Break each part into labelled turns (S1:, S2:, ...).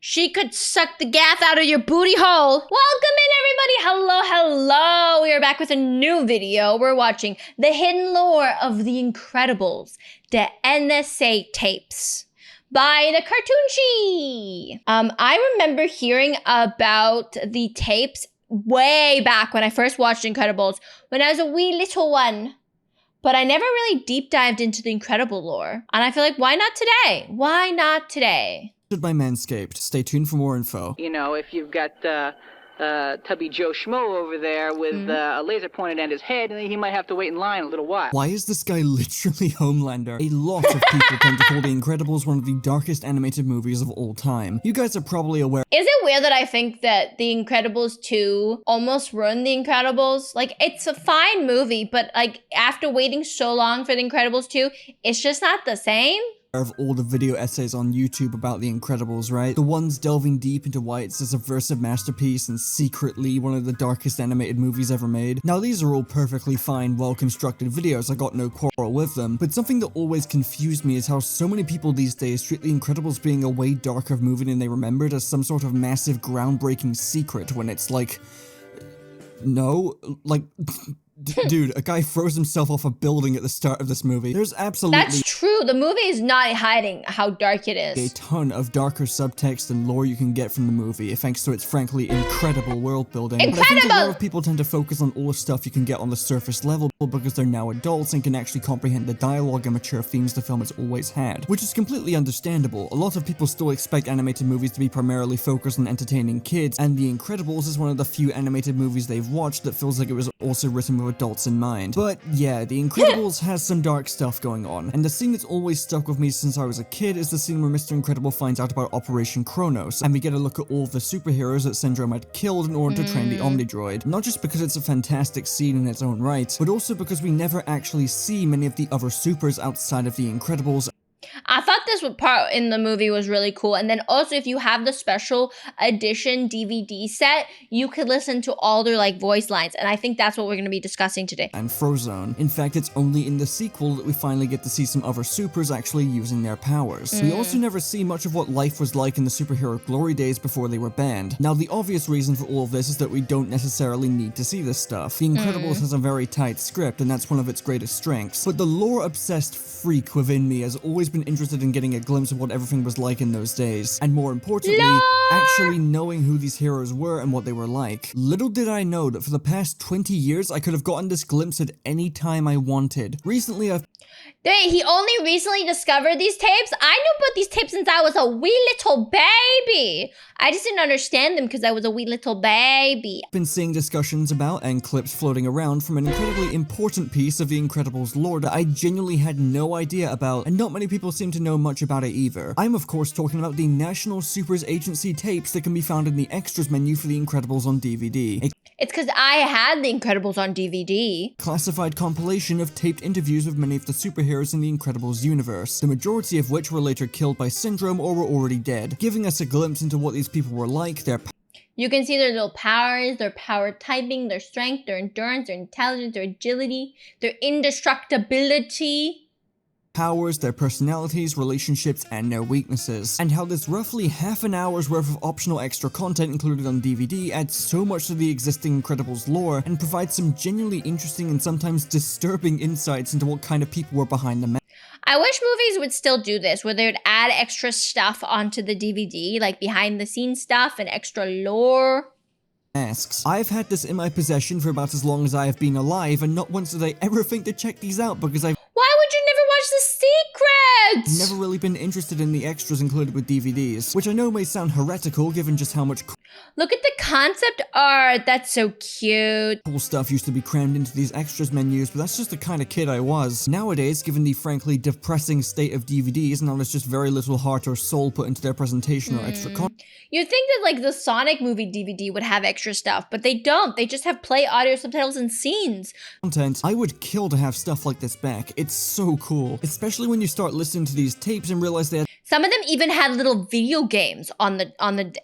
S1: She could suck the gas out of your booty hole. Welcome in, everybody. Hello. We are back with a new video. We're watching the hidden lore of The Incredibles, the NSA tapes by the Cartoonshi. I remember hearing about the tapes way back when I first watched Incredibles, when I was a wee little one. But I never really deep dived into the Incredible lore. And I feel like, why not today? Why not today?
S2: By Manscaped. Stay tuned for more info.
S3: You know, if you've got Tubby Joe Schmo over there with a laser pointed at his head, and he might have to wait in line a little while.
S2: Why is this guy literally Homelander? A lot of people tend to call The Incredibles one of the darkest animated movies of all time. You guys are probably aware.
S1: Is it weird that I think that The Incredibles 2 almost ruined The Incredibles? Like, it's a fine movie, but like, after waiting so long for The Incredibles 2, it's just not the same?
S2: Of all the video essays on YouTube about The Incredibles, right? The ones delving deep into why it's a subversive masterpiece and secretly one of the darkest animated movies ever made. Now, these are all perfectly fine, well-constructed videos, I got no quarrel with them, but something that always confused me is how so many people these days treat The Incredibles being a way darker movie than they remembered as some sort of massive, groundbreaking secret, when it's like, no, like... Dude, a guy throws himself off a building at the start of this movie. There's absolutely—
S1: That's true. The movie is not hiding how dark it is.
S2: A ton of darker subtext and lore you can get from the movie, thanks to its frankly incredible world building.
S1: Incredible!
S2: But I think a lot of people tend to focus on all the stuff you can get on the surface level because they're now adults and can actually comprehend the dialogue and mature themes the film has always had. Which is completely understandable. A lot of people still expect animated movies to be primarily focused on entertaining kids, and The Incredibles is one of the few animated movies they've watched that feels like it was also written with adults in mind. But yeah, The Incredibles has some dark stuff going on, and the scene that's always stuck with me since I was a kid is the scene where Mr. Incredible finds out about Operation Kronos, and we get a look at all the superheroes that Syndrome had killed in order to train the Omnidroid. Not just because it's a fantastic scene in its own right, but also because we never actually see many of the other supers outside of The Incredibles.
S1: I thought this part in the movie was really cool. And then also, if you have the special edition DVD set, you could listen to all their like voice lines. And I think that's what we're going to be discussing today.
S2: And Frozone. In fact, it's only in the sequel that we finally get to see some other supers actually using their powers. We also never see much of what life was like in the superhero glory days before they were banned. Now, the obvious reason for all of this is that we don't necessarily need to see this stuff. The Incredibles has a very tight script, and that's one of its greatest strengths. But the lore-obsessed freak within me has always been interested in getting a glimpse of what everything was like in those days, and more importantly, actually knowing who these heroes were and what they were like. Little did I know that for the past 20 years, I could have gotten this glimpse at any time I wanted. Recently,
S1: He only recently discovered these tapes? I knew about these tapes since I was a wee little baby. I just didn't understand them because I was a wee little baby.
S2: I've been seeing discussions about and clips floating around from an incredibly important piece of The Incredibles lore that I genuinely had no idea about, and not many people seem to know much about it either. I'm of course talking about the National Supers Agency tapes that can be found in the extras menu for The Incredibles on DVD.
S1: It's because I had The Incredibles on DVD.
S2: Classified compilation of taped interviews with many of the superheroes in the Incredibles universe, the majority of which were later killed by Syndrome or were already dead, giving us a glimpse into what these people were like, their
S1: You can see their little powers, their power typing, their strength, their endurance, their intelligence, their agility, their indestructibility.
S2: Powers, their personalities, relationships, and their weaknesses, and how this roughly half an hour's worth of optional extra content included on DVD adds so much to the existing Incredibles lore and provides some genuinely interesting and sometimes disturbing insights into what kind of people were behind the
S1: I wish movies would still do this, where they would add extra stuff onto the DVD, like behind the scenes stuff and extra lore.
S2: Masks. I've had this in my possession for about as long as I have been alive, and not once did I ever think to check these out because
S1: Why would you never watch The Secrets?
S2: never really been interested in the extras included with DVDs, which I know may sound heretical given just how much
S1: Look at the concept art. That's so cute.
S2: cool stuff used to be crammed into these extras menus, but that's just the kind of kid I was. Nowadays, given the frankly depressing state of DVDs, now there's just very little heart or soul put into their presentation or extra content.
S1: You'd think that like the Sonic movie DVD would have extra stuff, but they don't. They just have play audio subtitles and scenes.
S2: I would kill to have stuff like this back. It's so cool, especially when you start listening to these tapes and realize they had
S1: Some of them even had little video games on the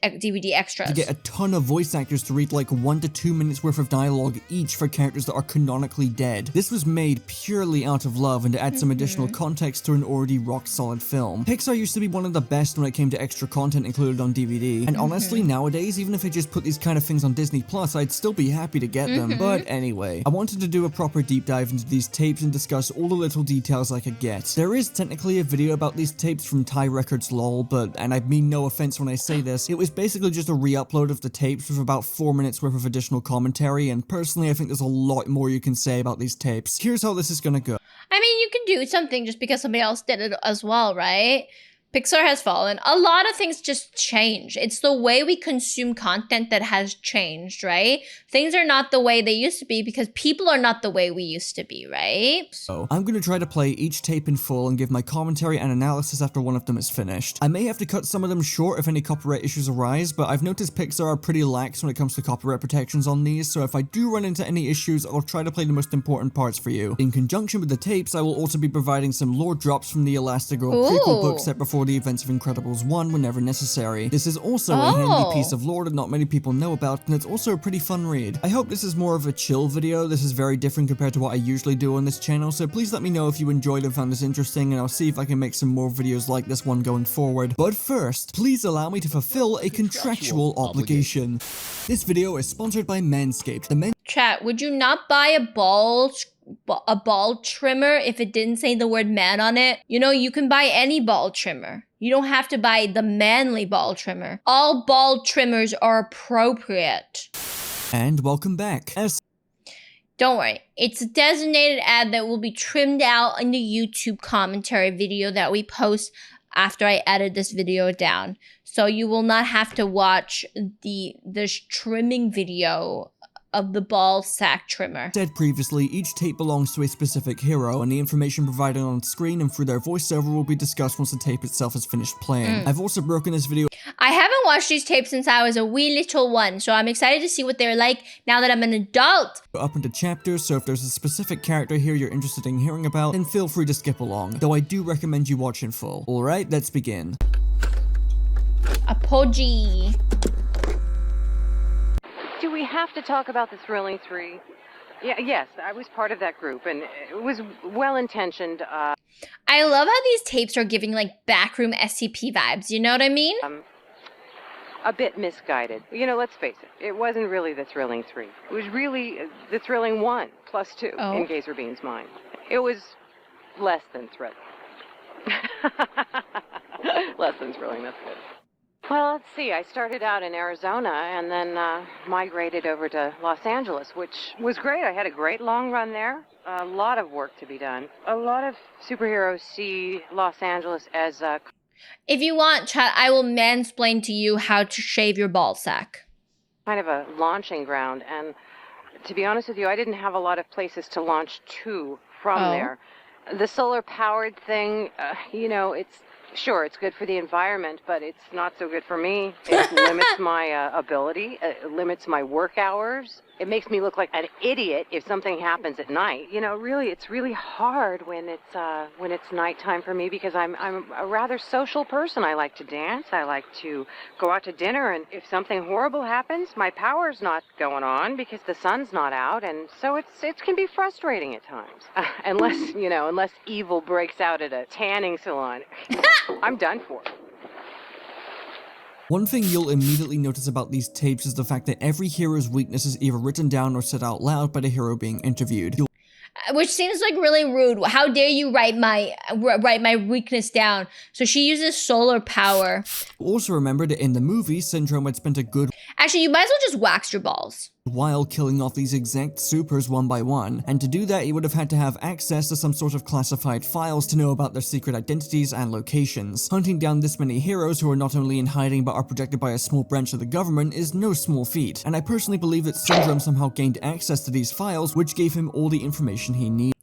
S1: DVD extras.
S2: To get a ton of voice actors to read like 1 to 2 minutes worth of dialogue each for characters that are canonically dead. This was made purely out of love and to add some additional context to an already rock solid film. Pixar used to be one of the best when it came to extra content included on DVD, and honestly nowadays, even if they just put these kind of things on Disney Plus, I'd still be happy to get them. But anyway, I wanted to do a proper deep dive into these tapes and discuss all the little details I could get. There is technically a video about these tapes from Thai Records lol, and I mean no offense when I say this, it was basically just a re-upload of the tapes with about 4 minutes worth of additional commentary, and personally I think there's a lot more you can say about these tapes. Here's how this is gonna go.
S1: I mean, you can do something just because somebody else did it as well, right? Pixar has fallen. A lot of things just change. It's the way we consume content that has changed, right? Things are not the way they used to be because people are not the way we used to be, right?
S2: So, I'm gonna try to play each tape in full and give my commentary and analysis after one of them is finished. I may have to cut some of them short if any copyright issues arise, but I've noticed Pixar are pretty lax when it comes to copyright protections on these, so if I do run into any issues, I'll try to play the most important parts for you. In conjunction with the tapes, I will also be providing some lore drops from the Elastigirl prequel book set before the events of Incredibles 1 whenever necessary. This is also a handy piece of lore that not many people know about, and it's also a pretty fun read. I hope this is more of a chill video. This is very different compared to what I usually do on this channel, so please let me know if you enjoyed and found this interesting, and I'll see if I can make some more videos like this one going forward. But first, please allow me to fulfill a contractual obligation. This video is sponsored by Manscaped.
S1: Chat, would you not buy a ball trimmer if it didn't say the word man on it? You know, you can buy any ball trimmer. You don't have to buy the manly ball trimmer. All ball trimmers are appropriate.
S2: And welcome back.
S1: Don't worry, it's a designated ad that will be trimmed out in the YouTube commentary video that we post after I edit this video down. So you will not have to watch this trimming video of the ball sack trimmer.
S2: Said previously, each tape belongs to a specific hero, and the information provided on screen and through their voiceover will be discussed once the tape itself is finished playing. I've also broken this video.
S1: I haven't watched these tapes since I was a wee little one, so I'm excited to see what they're like now that I'm an adult.
S2: Up into chapters, so if there's a specific character here you're interested in hearing about, then feel free to skip along, though I do recommend you watch in full. Alright, let's begin.
S1: Apogee.
S4: Do we have to talk about the Thrilling Three? Yes, I was part of that group, and it was well-intentioned.
S1: I love how these tapes are giving, like, backroom SCP vibes, you know what I mean?
S4: A bit misguided. You know, let's face it, it wasn't really the Thrilling Three. It was really the Thrilling One, plus two, in Gazer Bean's mind. It was less than thrilling. Less than thrilling, that's good. Well, let's see. I started out in Arizona and then migrated over to Los Angeles, which was great. I had a great long run there. A lot of work to be done. A lot of superheroes see Los Angeles as a...
S1: If you want, chat, I will mansplain to you how to shave your ball sack.
S4: Kind of a launching ground. And to be honest with you, I didn't have a lot of places to launch to from there. The solar-powered thing, you know, it's... Sure, it's good for the environment, but it's not so good for me. It limits my ability. It limits my work hours. It makes me look like an idiot if something happens at night. You know, really, it's really hard when it's nighttime for me because I'm a rather social person. I like to dance. I like to go out to dinner, and if something horrible happens, my power's not going on because the sun's not out, and so it can be frustrating at times. Unless evil breaks out at a tanning salon, I'm done for.
S2: One thing you'll immediately notice about these tapes is the fact that every hero's weakness is either written down or said out loud by the hero being interviewed.
S1: Which seems like really rude. How dare you write my weakness down? So she uses solar power.
S2: Also remember that in the movie, Syndrome had spent a good
S1: Actually, you might as well just wax your balls.
S2: while killing off these exact supers one by one, and to do that he would have had to have access to some sort of classified files to know about their secret identities and locations. Hunting down this many heroes who are not only in hiding but are protected by a small branch of the government is no small feat, and I personally believe that Syndrome somehow gained access to these files, which gave him all the information he needed.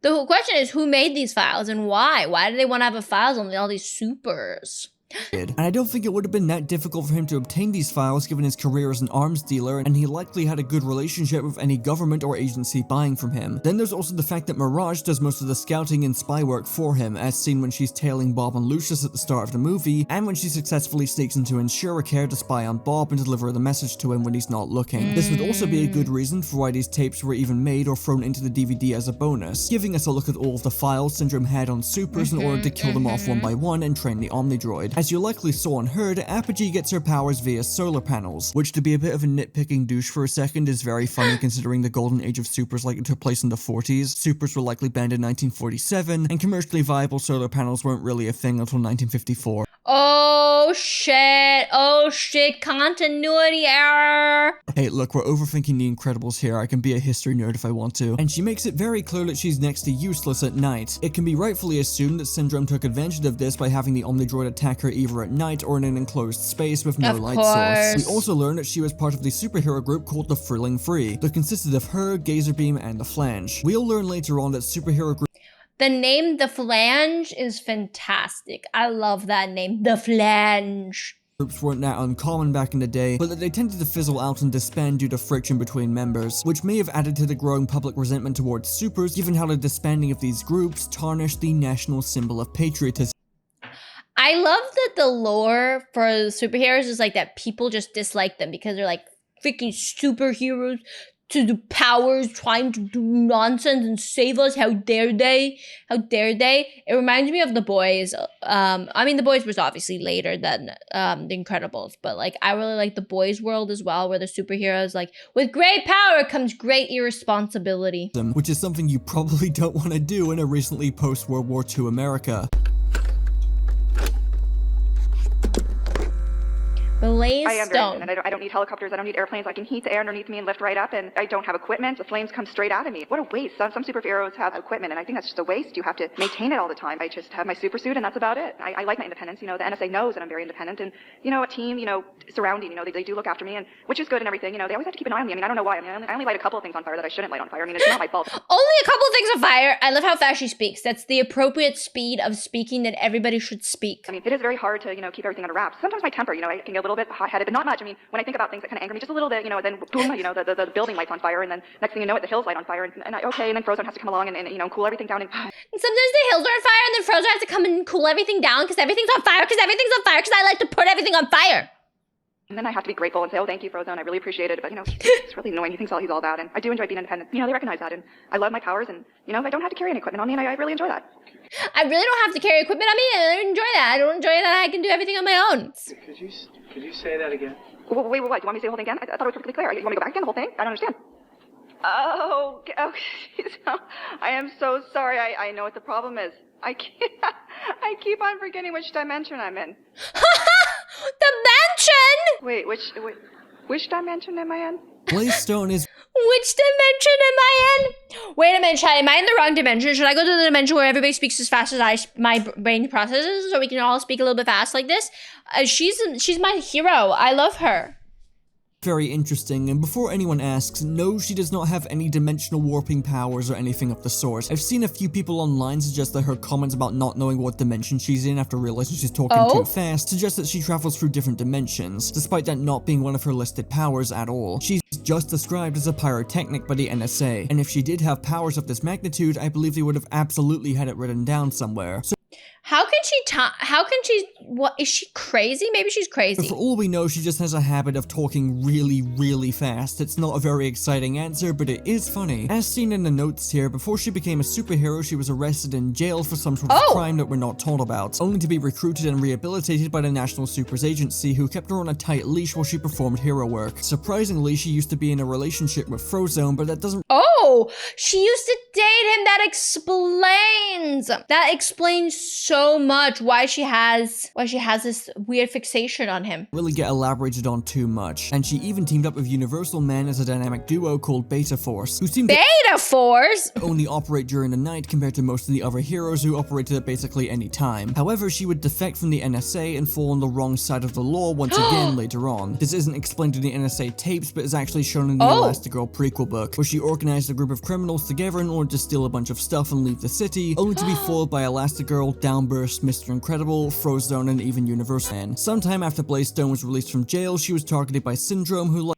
S1: The whole question is, who made these files and why? Why do they want to have a files on all these supers?
S2: And I don't think it would have been that difficult for him to obtain these files given his career as an arms dealer, and he likely had a good relationship with any government or agency buying from him. Then there's also the fact that Mirage does most of the scouting and spy work for him, as seen when she's tailing Bob and Lucius at the start of the movie, and when she successfully sneaks into Insurer Care to spy on Bob and deliver the message to him when he's not looking. This would also be a good reason for why these tapes were even made or thrown into the DVD as a bonus, giving us a look at all of the files Syndrome had on supers in order to kill them off one by one and train the Omnidroid. As you likely saw and heard, Apogee gets her powers via solar panels, which, to be a bit of a nitpicking douche for a second, is very funny considering the golden age of supers likely took place in the 40s. Supers were likely banned in 1947, and commercially viable solar panels weren't really a thing until 1954.
S1: Oh shit, continuity error.
S2: Hey, look, we're overthinking The Incredibles here. I can be a history nerd if I want to. And she makes it very clear that she's next to useless at night. It can be rightfully assumed that Syndrome took advantage of this by having the Omnidroid attack her either at night or in an enclosed space with no light source. We also learned that she was part of the superhero group called the Thrilling Three, that consisted of her, Gazerbeam, and the Flange. We'll learn later on that superhero group
S1: The name The Flange is fantastic. I love that name, The Flange.
S2: groups weren't that uncommon back in the day, but that they tended to fizzle out and disband due to friction between members, which may have added to the growing public resentment towards supers, given how the disbanding of these groups tarnished the national symbol of patriotism.
S1: I love that the lore for superheroes is like that people just dislike them because they're like freaking superheroes to the powers trying to do nonsense and save us. How dare they? How dare they? It reminds me of The Boys. I mean, The Boys was obviously later than The Incredibles, but like I really like The Boys world as well, where the superheroes like, with great power comes great irresponsibility.
S2: Which is something you probably don't want to do in a recently post-World War II America.
S1: Blaze
S5: I
S1: Stone.
S5: understand, and I don't need helicopters, I don't need airplanes. I can heat the air underneath me and lift right up, and I don't have equipment. The flames come straight out of me. What a waste. Some superheroes have equipment, and I think that's just a waste. You have to maintain it all the time. I just have my super suit, and that's about it. I like my independence. You know, the NSA knows that I'm very independent, and, you know, a team, you know, surrounding, you know, they do look after me, and which is good and everything. You know, they always have to keep an eye on me. I mean, I don't know why. I mean, I only light a couple of things on fire that I shouldn't light on fire. I mean, it's not my fault.
S1: Only a couple of things on fire. I love how fast she speaks. That's the appropriate speed of speaking that everybody should speak.
S5: I mean, it is very hard to, you know, keep everything under wraps. Sometimes my temper, you know, I can get a little bit hot-headed, but not much. I mean, when I think about things that kind of anger me just a little bit, you know, then boom, you know, the building lights on fire, and then next thing you know it, the hills light on fire, and then Frozone has to come along and you know, cool everything down. And
S1: Sometimes the hills are on fire and then Frozen has to come and cool everything down because everything's on fire, because I like to put everything on fire.
S5: And then I have to be grateful and say, oh, thank you, Frozone, I really appreciate it. But, you know, it's really annoying. He thinks he's all that. And I do enjoy being independent. You know, they recognize that. And I love my powers. And, you know, I don't have to carry any equipment on me. And I really enjoy that.
S1: I really don't have to carry equipment on me. I enjoy that. I don't enjoy that I can do everything on my own.
S3: Could you say that again?
S5: Wait, what? Do you want me to say the whole thing again? I thought it was perfectly clear. You want me to go back again, the whole thing? I don't understand. Oh, I am so sorry. I know what the problem is. I keep on forgetting which dimension I'm in.
S1: Dimension?
S5: Wait, which dimension am I in?
S2: Blaze Stone is
S1: Which dimension am I in? Wait a minute, chat. Am I in the wrong dimension? Should I go to the dimension where everybody speaks as fast as my brain processes, so we can all speak a little bit fast like this? She's my hero. I love her.
S2: very interesting, and before anyone asks, no, she does not have any dimensional warping powers or anything of the sort. I've seen a few people online suggest that her comments about not knowing what dimension she's in after realizing she's talking too fast suggest that she travels through different dimensions, despite that not being one of her listed powers at all. She's just described as a pyrotechnic by the NSA, and if she did have powers of this magnitude, I believe they would have absolutely had it written down somewhere. So
S1: how can she, what, is she crazy? Maybe she's crazy.
S2: for all we know, she just has a habit of talking really, really fast. It's not a very exciting answer, but it is funny. As seen in the notes here, before she became a superhero, she was arrested and jailed for some sort of crime that we're not told about, only to be recruited and rehabilitated by the National Supers Agency, who kept her on a tight leash while she performed hero work. Surprisingly, she used to be in a relationship with Frozone, but that doesn't—
S1: Oh, she used to date him. That explains so much why she has this weird fixation on him.
S2: really get elaborated on too much. And she even teamed up with Universal Men as a dynamic duo called Beta Force, who seemed to
S1: Beta Force?
S2: only operate during the night compared to most of the other heroes who operated at basically any time. However, she would defect from the NSA and fall on the wrong side of the law once again later on. This isn't explained in the NSA tapes, but is actually shown in the Elastigirl prequel book, where she organized a group of criminals together in order to steal a bunch of stuff and leave the city, only to be foiled by Elastigirl, down Downburst, Mr. Incredible, Frozone, and even Universal Man. Sometime after Blaze-Stone was released from jail, she was targeted by Syndrome, who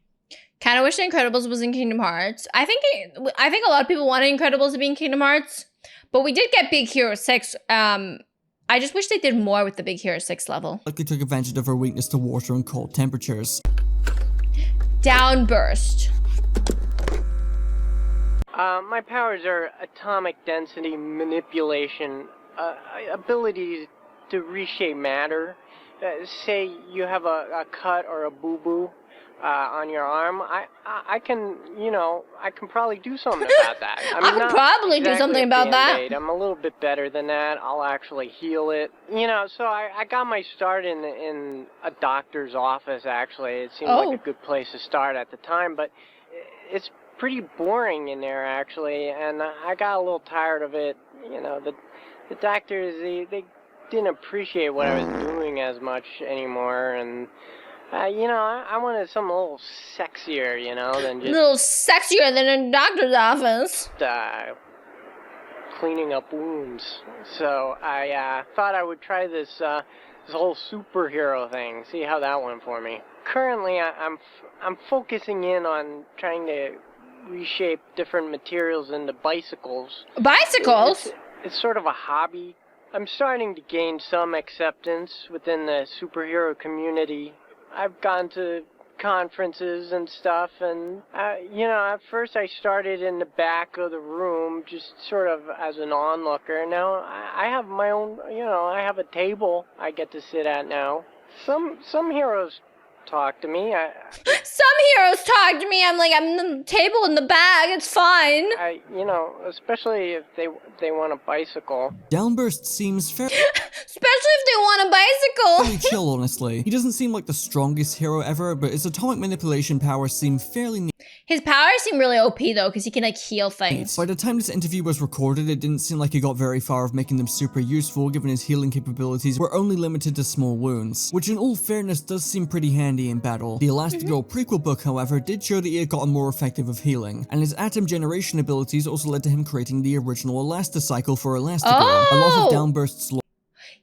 S1: Kind of wish The Incredibles was in Kingdom Hearts. I think a lot of people wanted Incredibles to be in Kingdom Hearts, but we did get Big Hero 6. I just wish they did more with the Big Hero 6 level.
S2: likely took advantage of her weakness to water and cold temperatures.
S1: Downburst.
S6: My powers are atomic density manipulation, ability to reshape matter. Say you have a cut or a boo-boo on your arm, I can, I can probably do something about that.
S1: I can probably do something about that.
S6: I'm a little bit better than that. I'll actually heal it. So I got my start in a doctor's office, actually. It seemed like a good place to start at the time, but it's pretty boring in there, actually, and I got a little tired of it. The doctors, they didn't appreciate what I was doing as much anymore, and I wanted something a little sexier, than just...
S1: A little sexier than a doctor's office.
S6: Cleaning up wounds. So I thought I would try this whole superhero thing, see how that went for me. Currently, I'm focusing in on trying to reshape different materials into bicycles.
S1: Bicycles?
S6: It's sort of a hobby. I'm starting to gain some acceptance within the superhero community. I've gone to conferences and stuff, and, at first I started in the back of the room, just sort of as an onlooker. Now I have my own, I have a table I get to sit at now. Some heroes talk to me.
S1: Some heroes talk to me. I'm like, I'm the table in the bag. It's fine.
S6: Especially if they want a bicycle.
S2: Downburst seems fairly
S1: Especially if they want a bicycle.
S2: chill, honestly. He doesn't seem like the strongest hero ever, but his atomic manipulation powers seem fairly neat.
S1: His powers seem really OP though, because he can heal things.
S2: By the time this interview was recorded, it didn't seem like he got very far of making them super useful, given his healing capabilities were only limited to small wounds, which in all fairness does seem pretty handy in battle. The Elastigirl prequel book, however, did show that he had gotten more effective of healing, and his atom generation abilities also led to him creating the original Elasticycle for Elastigirl. A lot of Downburst's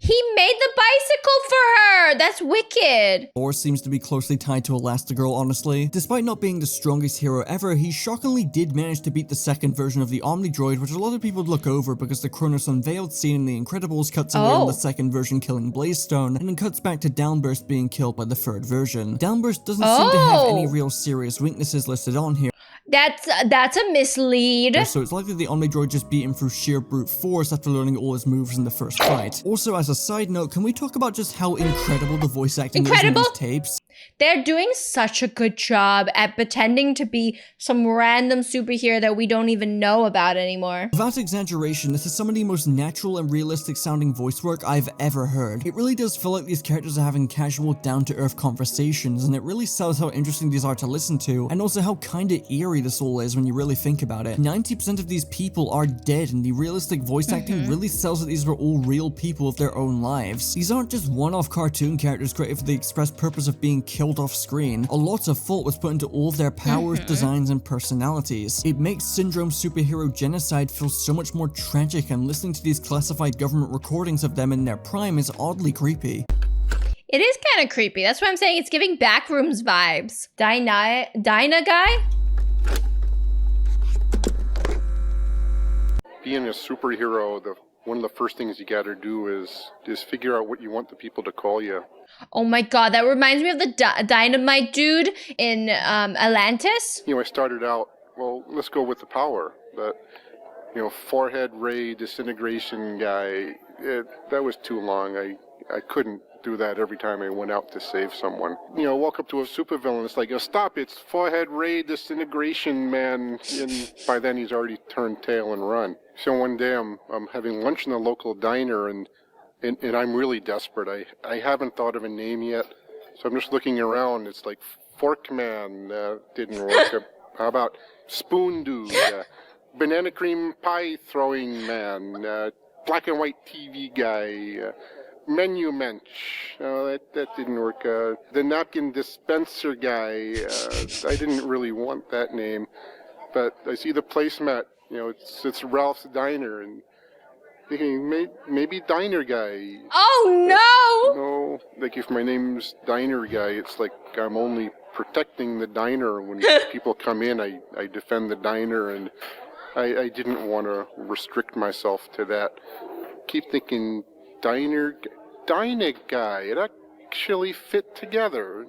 S1: He made the bicycle for her! That's wicked!
S2: lore seems to be closely tied to Elastigirl, honestly. Despite not being the strongest hero ever, he shockingly did manage to beat the second version of the Omnidroid, which a lot of people look over because the Kronos Unveiled scene in The Incredibles cuts away on the second version killing Blaze-Stone, and then cuts back to Downburst being killed by the third version. Downburst doesn't seem to have any real serious weaknesses listed on here.
S1: That's a mislead.
S2: So it's likely the Omnidroid just beat him through sheer brute force after learning all his moves in the first fight. Also, as a side note, can we talk about just how incredible the voice acting is in these tapes?
S1: They're doing such a good job at pretending to be some random superhero that we don't even know about anymore.
S2: Without exaggeration, this is some of the most natural and realistic sounding voice work I've ever heard. It really does feel like these characters are having casual, down-to-earth conversations, and it really sells how interesting these are to listen to, and also how kinda eerie this all is when you really think about it. 90% of these people are dead, and the realistic voice acting really sells that these were all real people with their own lives. These aren't just one-off cartoon characters created for the express purpose of being killed off screen. A lot of thought was put into all of their powers, designs, and personalities. It makes Syndrome superhero genocide feel so much more tragic, and listening to these classified government recordings of them in their prime is oddly creepy.
S1: It is kind of creepy. That's why I'm saying it's giving Backrooms vibes. Dinah guy?
S7: Being a superhero, one of the first things you gotta do is figure out what you want the people to call you.
S1: Oh my god, that reminds me of the dynamite dude in Atlantis.
S7: I started out, well, let's go with the power, but, forehead ray disintegration guy, that was too long. I couldn't do that every time I went out to save someone. Walk up to a supervillain, it's like, stop, it's forehead ray disintegration man, and by then he's already turned tail and run. So one day I'm having lunch in a local diner, and I'm really desperate. I haven't thought of a name yet, so I'm just looking around. It's like Forkman didn't work. How about Spoon Dude, Banana Cream Pie Throwing Man, Black and White TV Guy, Menu Mensch. That didn't work. The Napkin Dispenser Guy. I didn't really want that name, but I see the placemat. It's Ralph's Diner, and thinking maybe Diner Guy.
S1: Oh no!
S7: No, like if my name's Diner Guy, it's like I'm only protecting the diner. When people come in, I defend the diner, and I didn't want to restrict myself to that. Keep thinking Diner Guy. It actually fit together.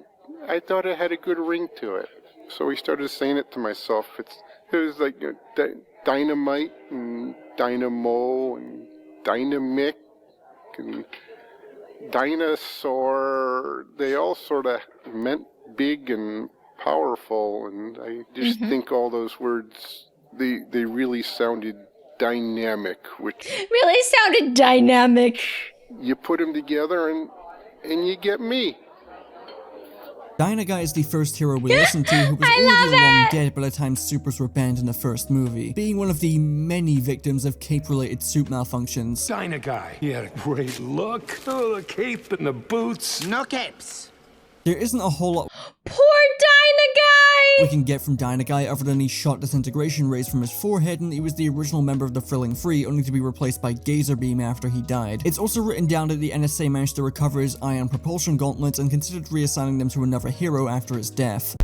S7: I thought it had a good ring to it. So I started saying it to myself. It was like dynamite and dynamo and dynamic and dinosaur. They all sort of meant big and powerful, and I just think all those words, they really sounded dynamic, which
S1: Really sounded dynamic.
S7: you put them together and you get me.
S2: Diner Guy is the first hero we listened to who was already long dead by the time supers were banned in the first movie, being one of the many victims of cape-related suit malfunctions.
S8: Diner Guy. He had a great look. Oh, the cape and the boots.
S9: No capes.
S2: There isn't a whole lot
S1: Poor Diner Guy!
S2: we can get from Diner Guy other than he shot disintegration rays from his forehead, and he was the original member of the Thrilling Three, only to be replaced by Gazer Beam after he died. It's also written down that the NSA managed to recover his ion propulsion gauntlets and considered reassigning them to another hero after his death.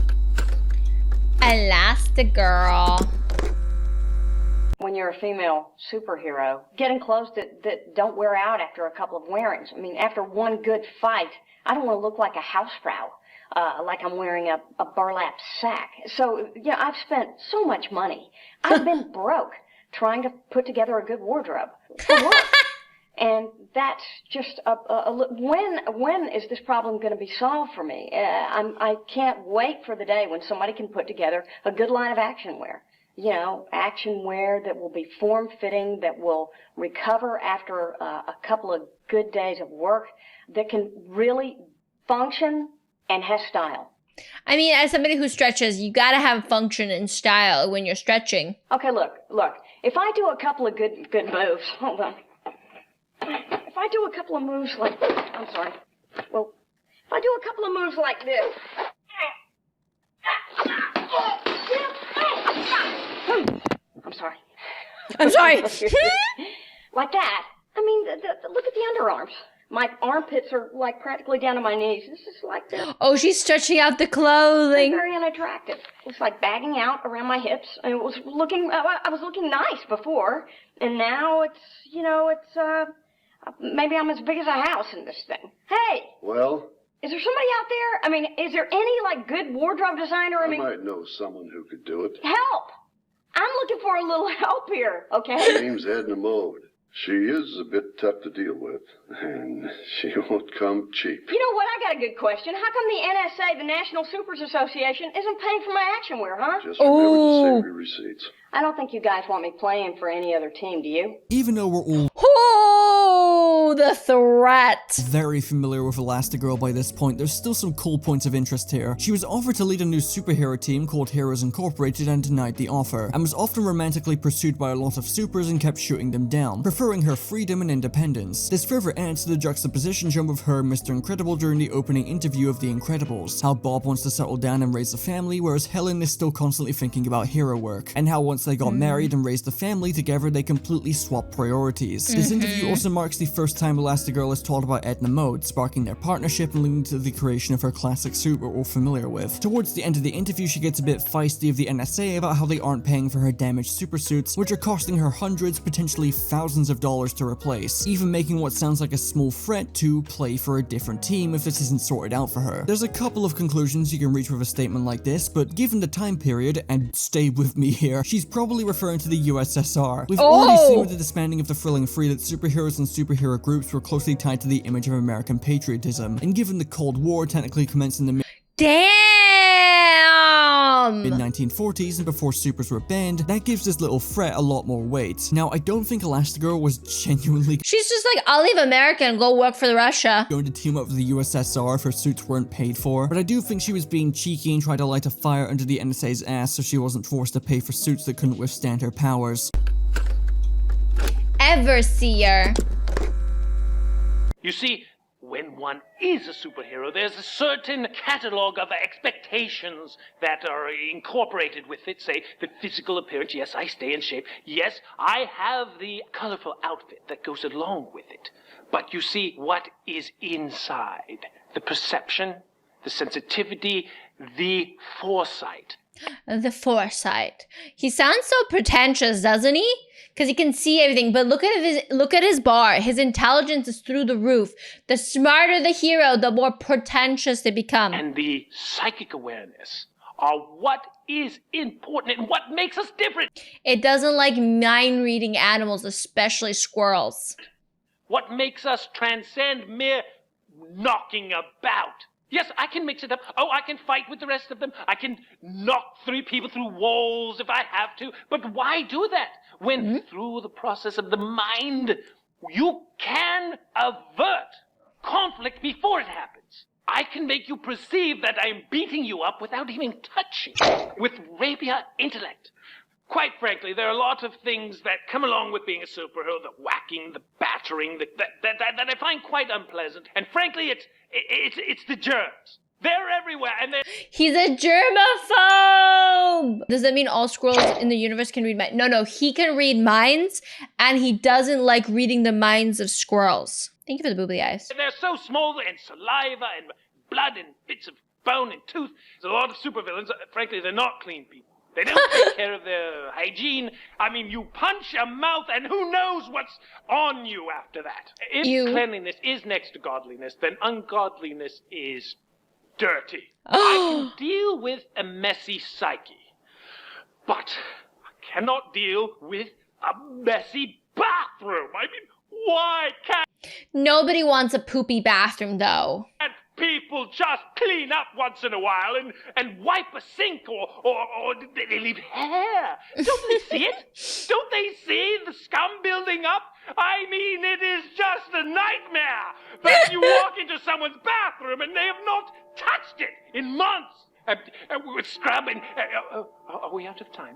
S1: Elastigirl.
S10: When you're a female superhero, getting clothes that don't wear out after a couple of wearings. I mean, after one good fight, I don't want to look like a housefrau, like I'm wearing a burlap sack. So, yeah, I've spent so much money. I've been broke trying to put together a good wardrobe. For what? And that's just when is this problem going to be solved for me? I can't wait for the day when somebody can put together a good line of action wear. You know, action wear that will be form-fitting, that will recover after a couple of good days of work, that can really function and has style.
S1: I mean, as somebody who stretches, you gotta have function and style when you're stretching.
S10: Okay, look. If I do a couple of good moves, hold on. If I do a couple of moves like, I'm sorry. Well, if I do a couple of moves like this. I'm sorry.
S1: I'm sorry.
S10: Like that. I mean, look at the underarms. My armpits are like practically down to my knees. This is like this.
S1: Oh, she's stretching out the clothing.
S10: Very unattractive. It's like bagging out around my hips, and it was looking. I was looking nice before, and now it's, you know, it's maybe I'm as big as a house in this thing. Hey.
S11: Well.
S10: Is there somebody out there? I mean, is there any like good wardrobe designer?
S11: I might know someone who could do it.
S10: Help! I'm looking for a little help here, okay?
S11: Her name's Edna Mode. She is a bit tough to deal with, and she won't come cheap.
S10: You know what? I got a good question. How come the NSA, the National Supers Association, isn't paying for my action wear, huh?
S11: Just remember to save your receipts.
S10: I don't think you guys want me playing for any other team, do you?
S2: Even though we're all
S1: Oh, the threat.
S2: very familiar with Elastigirl by this point, there's still some cool points of interest here. She was offered to lead a new superhero team called Heroes Incorporated and denied the offer, and was often romantically pursued by a lot of supers and kept shooting them down, preferring her freedom and independence. This further adds to the juxtaposition shown with her and Mr. Incredible during the opening interview of The Incredibles, how Bob wants to settle down and raise a family, whereas Helen is still constantly thinking about hero work, and how once they got married and raised a family together, they completely swapped priorities. This interview also marks the first time Elastigirl is taught about Edna Mode, sparking their partnership and leading to the creation of her classic suit we're all familiar with. Towards the end of the interview, she gets a bit feisty of the NSA about how they aren't paying for her damaged super suits, which are costing her hundreds, potentially thousands of dollars to replace, even making what sounds like a small threat to play for a different team if this isn't sorted out for her. There's a couple of conclusions you can reach with a statement like this, but given the time period, and stay with me here, she's probably referring to the USSR. We've already seen with the disbanding of the Thrilling Three that superheroes and superhero groups were closely tied to the image of American patriotism, and given the Cold War technically commenced in the mid-1940s and before supers were banned, that gives this little threat a lot more weight. Now, I don't think Elastigirl was genuinely
S1: She's just like, I'll leave America and go work for Russia.
S2: going to team up with the USSR if her suits weren't paid for, but I do think she was being cheeky and tried to light a fire under the NSA's ass so she wasn't forced to pay for suits that couldn't withstand her powers.
S1: Everseer.
S6: You see,
S9: when one is a superhero, there's a certain catalog of expectations that are incorporated with it. Say, the physical appearance. Yes, I stay in shape. Yes, I have the colorful outfit that goes along with it. But you see, what is inside? The perception, the sensitivity, the foresight.
S1: The foresight. He sounds so pretentious, doesn't he? Because he can see everything. But look at his bar. His intelligence is through the roof. The smarter the hero, the more pretentious they become.
S9: And the psychic awareness are what is important and what makes us different.
S1: It doesn't like mind-reading animals, especially squirrels.
S9: What makes us transcend mere knocking about. Yes, I can mix it up. Oh, I can fight with the rest of them. I can knock 3 people through walls if I have to. But why do that when through the process of the mind, you can avert conflict before it happens? I can make you perceive that I'm beating you up without even touching with rapier intellect. Quite frankly, there are a lot of things that come along with being a superhero, the whacking, the battering, that I find quite unpleasant. And frankly, it's the germs. They're everywhere, and they're...
S1: He's a germaphobe! Does that mean all squirrels in the universe can read minds? No, he can read minds, and he doesn't like reading the minds of squirrels. Thank you for the boobly eyes.
S9: They're so small, and saliva, and blood, and bits of bone, and tooth. There's a lot of supervillains. Frankly, they're not clean people. They don't take care of their hygiene. I mean, you punch a mouth and who knows what's on you after that. If cleanliness is next to godliness, then ungodliness is dirty. I can deal with a messy psyche, but I cannot deal with a messy bathroom. I mean, why can't...
S1: Nobody wants a poopy bathroom, though.
S9: People just clean up once in a while and wipe a sink or they leave hair. Don't they see it? Don't they see the scum building up? I mean, it is just a nightmare that you walk into someone's bathroom and they have not touched it in months. With scrubbing. Are we out of time?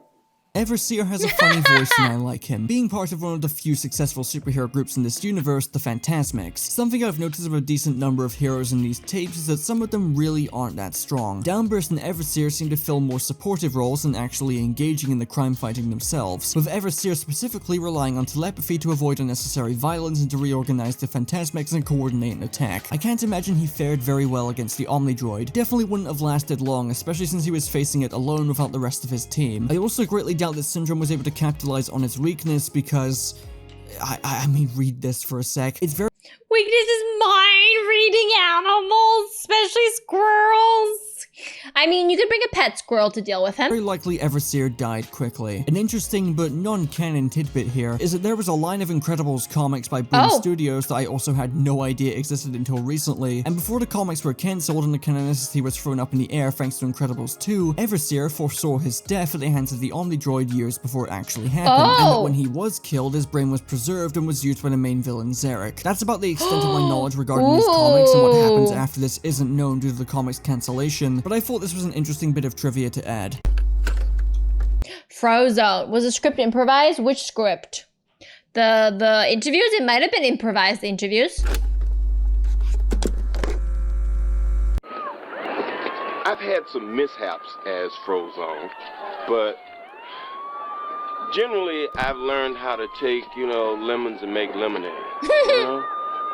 S2: Everseer has a funny voice and I like him. Being part of one of the few successful superhero groups in this universe, the Phantasmics. Something I've noticed of a decent number of heroes in these tapes is that some of them really aren't that strong. Downburst and Everseer seem to fill more supportive roles than actually engaging in the crime fighting themselves, with Everseer specifically relying on telepathy to avoid unnecessary violence and to reorganize the Phantasmics and coordinate an attack. I can't imagine he fared very well against the Omnidroid. Definitely wouldn't have lasted long, especially since he was facing it alone without the rest of his team. I also greatly doubt that Syndrome was able to capitalize on his weakness because, I mean, read this for a sec. It's very...
S1: Weakness is mind-reading animals, especially squirrels. I mean, you could bring a pet squirrel to deal with him.
S2: Very likely Everseer died quickly. An interesting but non-canon tidbit here is that there was a line of Incredibles comics by Boom Studios that I also had no idea existed until recently, and before the comics were cancelled and the canonicity was thrown up in the air thanks to Incredibles 2, Everseer foresaw his death at the hands of the Omnidroid years before it actually happened, and that when he was killed, his brain was preserved and was used by the main villain Zarek. That's about the extent of my knowledge regarding these comics, and what happens after this isn't known due to the comics cancellation, but I thought this was an interesting bit of trivia to add.
S1: Frozone. Was the script improvised? Which script? The interviews? It might have been improvised, the interviews.
S12: I've had some mishaps as Frozone, but generally I've learned how to take, lemons and make lemonade,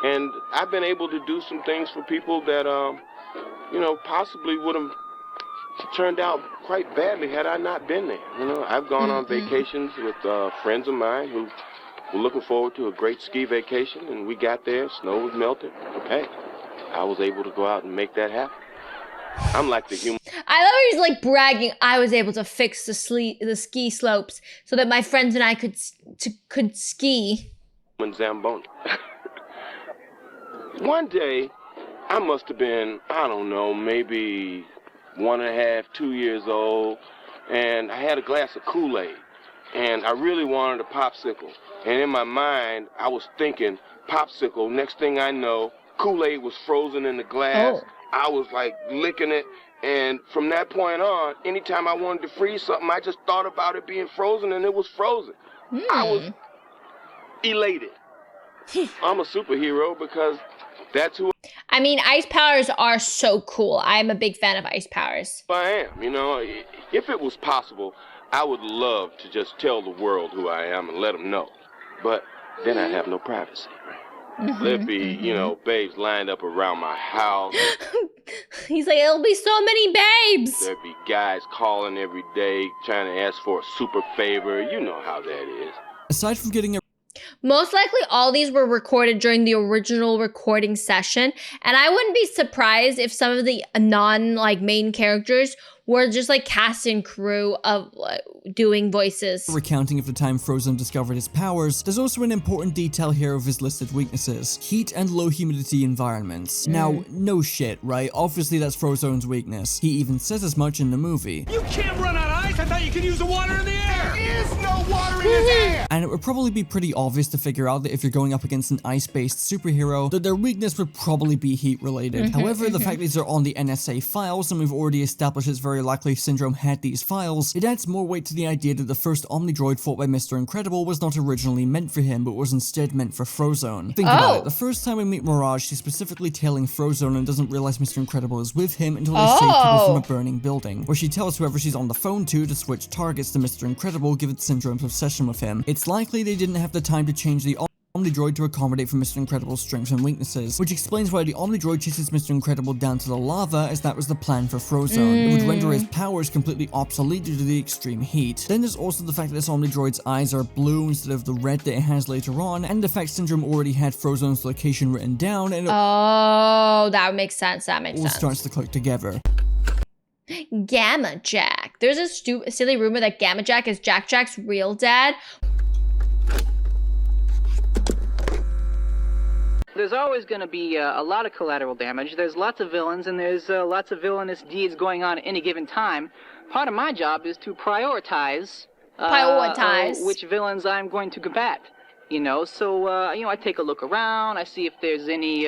S12: And I've been able to do some things for people that, possibly would have turned out quite badly had I not been there. I've gone on vacations with friends of mine who were looking forward to a great ski vacation, and we got there, snow was melted. Hey, I was able to go out and make that happen. I'm like the human.
S1: I love he's like bragging. I was able to fix the ski slopes so that my friends and I could ski.
S12: Zamboni. One day, I must have been, I don't know, maybe 1.5, 2 years old, and I had a glass of Kool-Aid, and I really wanted a popsicle. And in my mind, I was thinking, popsicle. Next thing I know, Kool-Aid was frozen in the glass. I was like licking it, and from that point on, anytime I wanted to freeze something, I just thought about it being frozen, and it was frozen. I was elated. I'm a superhero because that's who...
S1: I mean, ice powers are so cool. I'm a big fan of ice powers.
S12: I am, you know. If it was possible, I would love to just tell the world who I am and let them know. But then I'd have no privacy, right? There'd be, you know, babes lined up around my house.
S1: He's like, it'll be so many babes.
S12: There'd be guys calling every day trying to ask for a super favor. You know how that is.
S2: Aside from getting a
S1: most likely all these were recorded during the original recording session, and I wouldn't be surprised if some of the main characters were just like cast and crew of doing voices.
S2: Recounting of the time Frozone discovered his powers, there's also an important detail here of his listed weaknesses: heat and low humidity environments. Now, no shit, right? Obviously that's Frozone's weakness. He even says as much in the movie.
S8: You can't run out of ice! I thought you could use the water in the air! There is no water in the air!
S2: And it would probably be pretty obvious to figure out that if you're going up against an ice-based superhero, that their weakness would probably be heat-related. However, the fact these are on the NSA files, and we've already established it's very likely Syndrome had these files, it adds more weight to the idea that the first Omnidroid fought by Mr. Incredible was not originally meant for him, but was instead meant for Frozone. Think about it, the first time we meet Mirage, she's specifically tailing Frozone and doesn't realize Mr. Incredible is with him until they save people from a burning building, where she tells whoever she's on the phone to switch targets to Mr. Incredible given Syndrome's obsession with him. It's likely they didn't have the time to change the Omnidroid to accommodate for Mr. Incredible's strengths and weaknesses, which explains why the Omnidroid chases Mr. Incredible down to the lava, as that was the plan for Frozone. It would render his powers completely obsolete due to the extreme heat. Then there's also the fact that this Omnidroid's eyes are blue instead of the red that it has later on, and the fact Syndrome already had Frozone's location written down, and
S1: oh, that makes sense, that makes sense.
S2: All starts to click together.
S1: Gamma Jack. There's a silly rumor that Gamma Jack is Jack Jack's real dad.
S3: There's always going to be a lot of collateral damage. There's lots of villains, and there's lots of villainous deeds going on at any given time. Part of my job is to prioritize which villains I'm going to combat. You know, so, you know, I take a look around, I see if there's any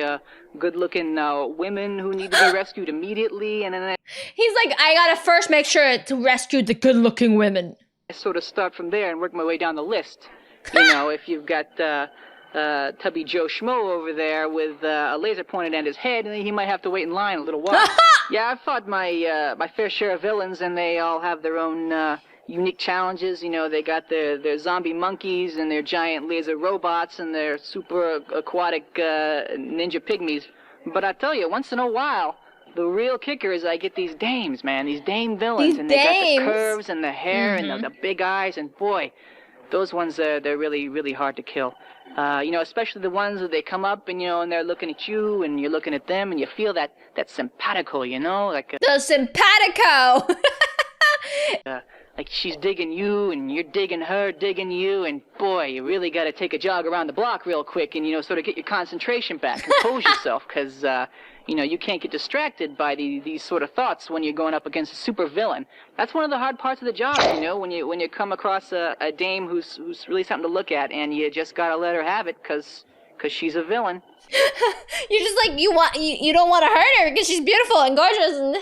S3: good-looking women who need to be rescued immediately, and then
S1: he's like, I gotta first make sure to rescue the good-looking women.
S3: I sort of start from there and work my way down the list. You know, if you've got Tubby Joe Schmo over there with a laser pointed at his head, and he might have to wait in line a little while. Yeah, I've fought my fair share of villains, and they all have their own unique challenges. You know, they got their zombie monkeys and their giant laser robots and their super aquatic ninja pygmies. But I tell you, once in a while, the real kicker is I get these dames, man, these dame villains, and they got the curves and the hair and the big eyes, and boy, those ones they're really, really hard to kill. You know, especially the ones that they come up and, you know, and they're looking at you and you're looking at them and you feel that simpatico, you know, like
S1: the simpatico.
S3: Like she's digging you and you're digging her, digging you, and boy, you really got to take a jog around the block real quick and, you know, sort of get your concentration back, compose yourself, because you know, you can't get distracted by these sort of thoughts when you're going up against a super villain. That's one of the hard parts of the job, you know, when you come across a dame who's really something to look at, and you just gotta let her have it, cause she's a villain.
S1: You're just like, you don't want to hurt her because she's beautiful and gorgeous.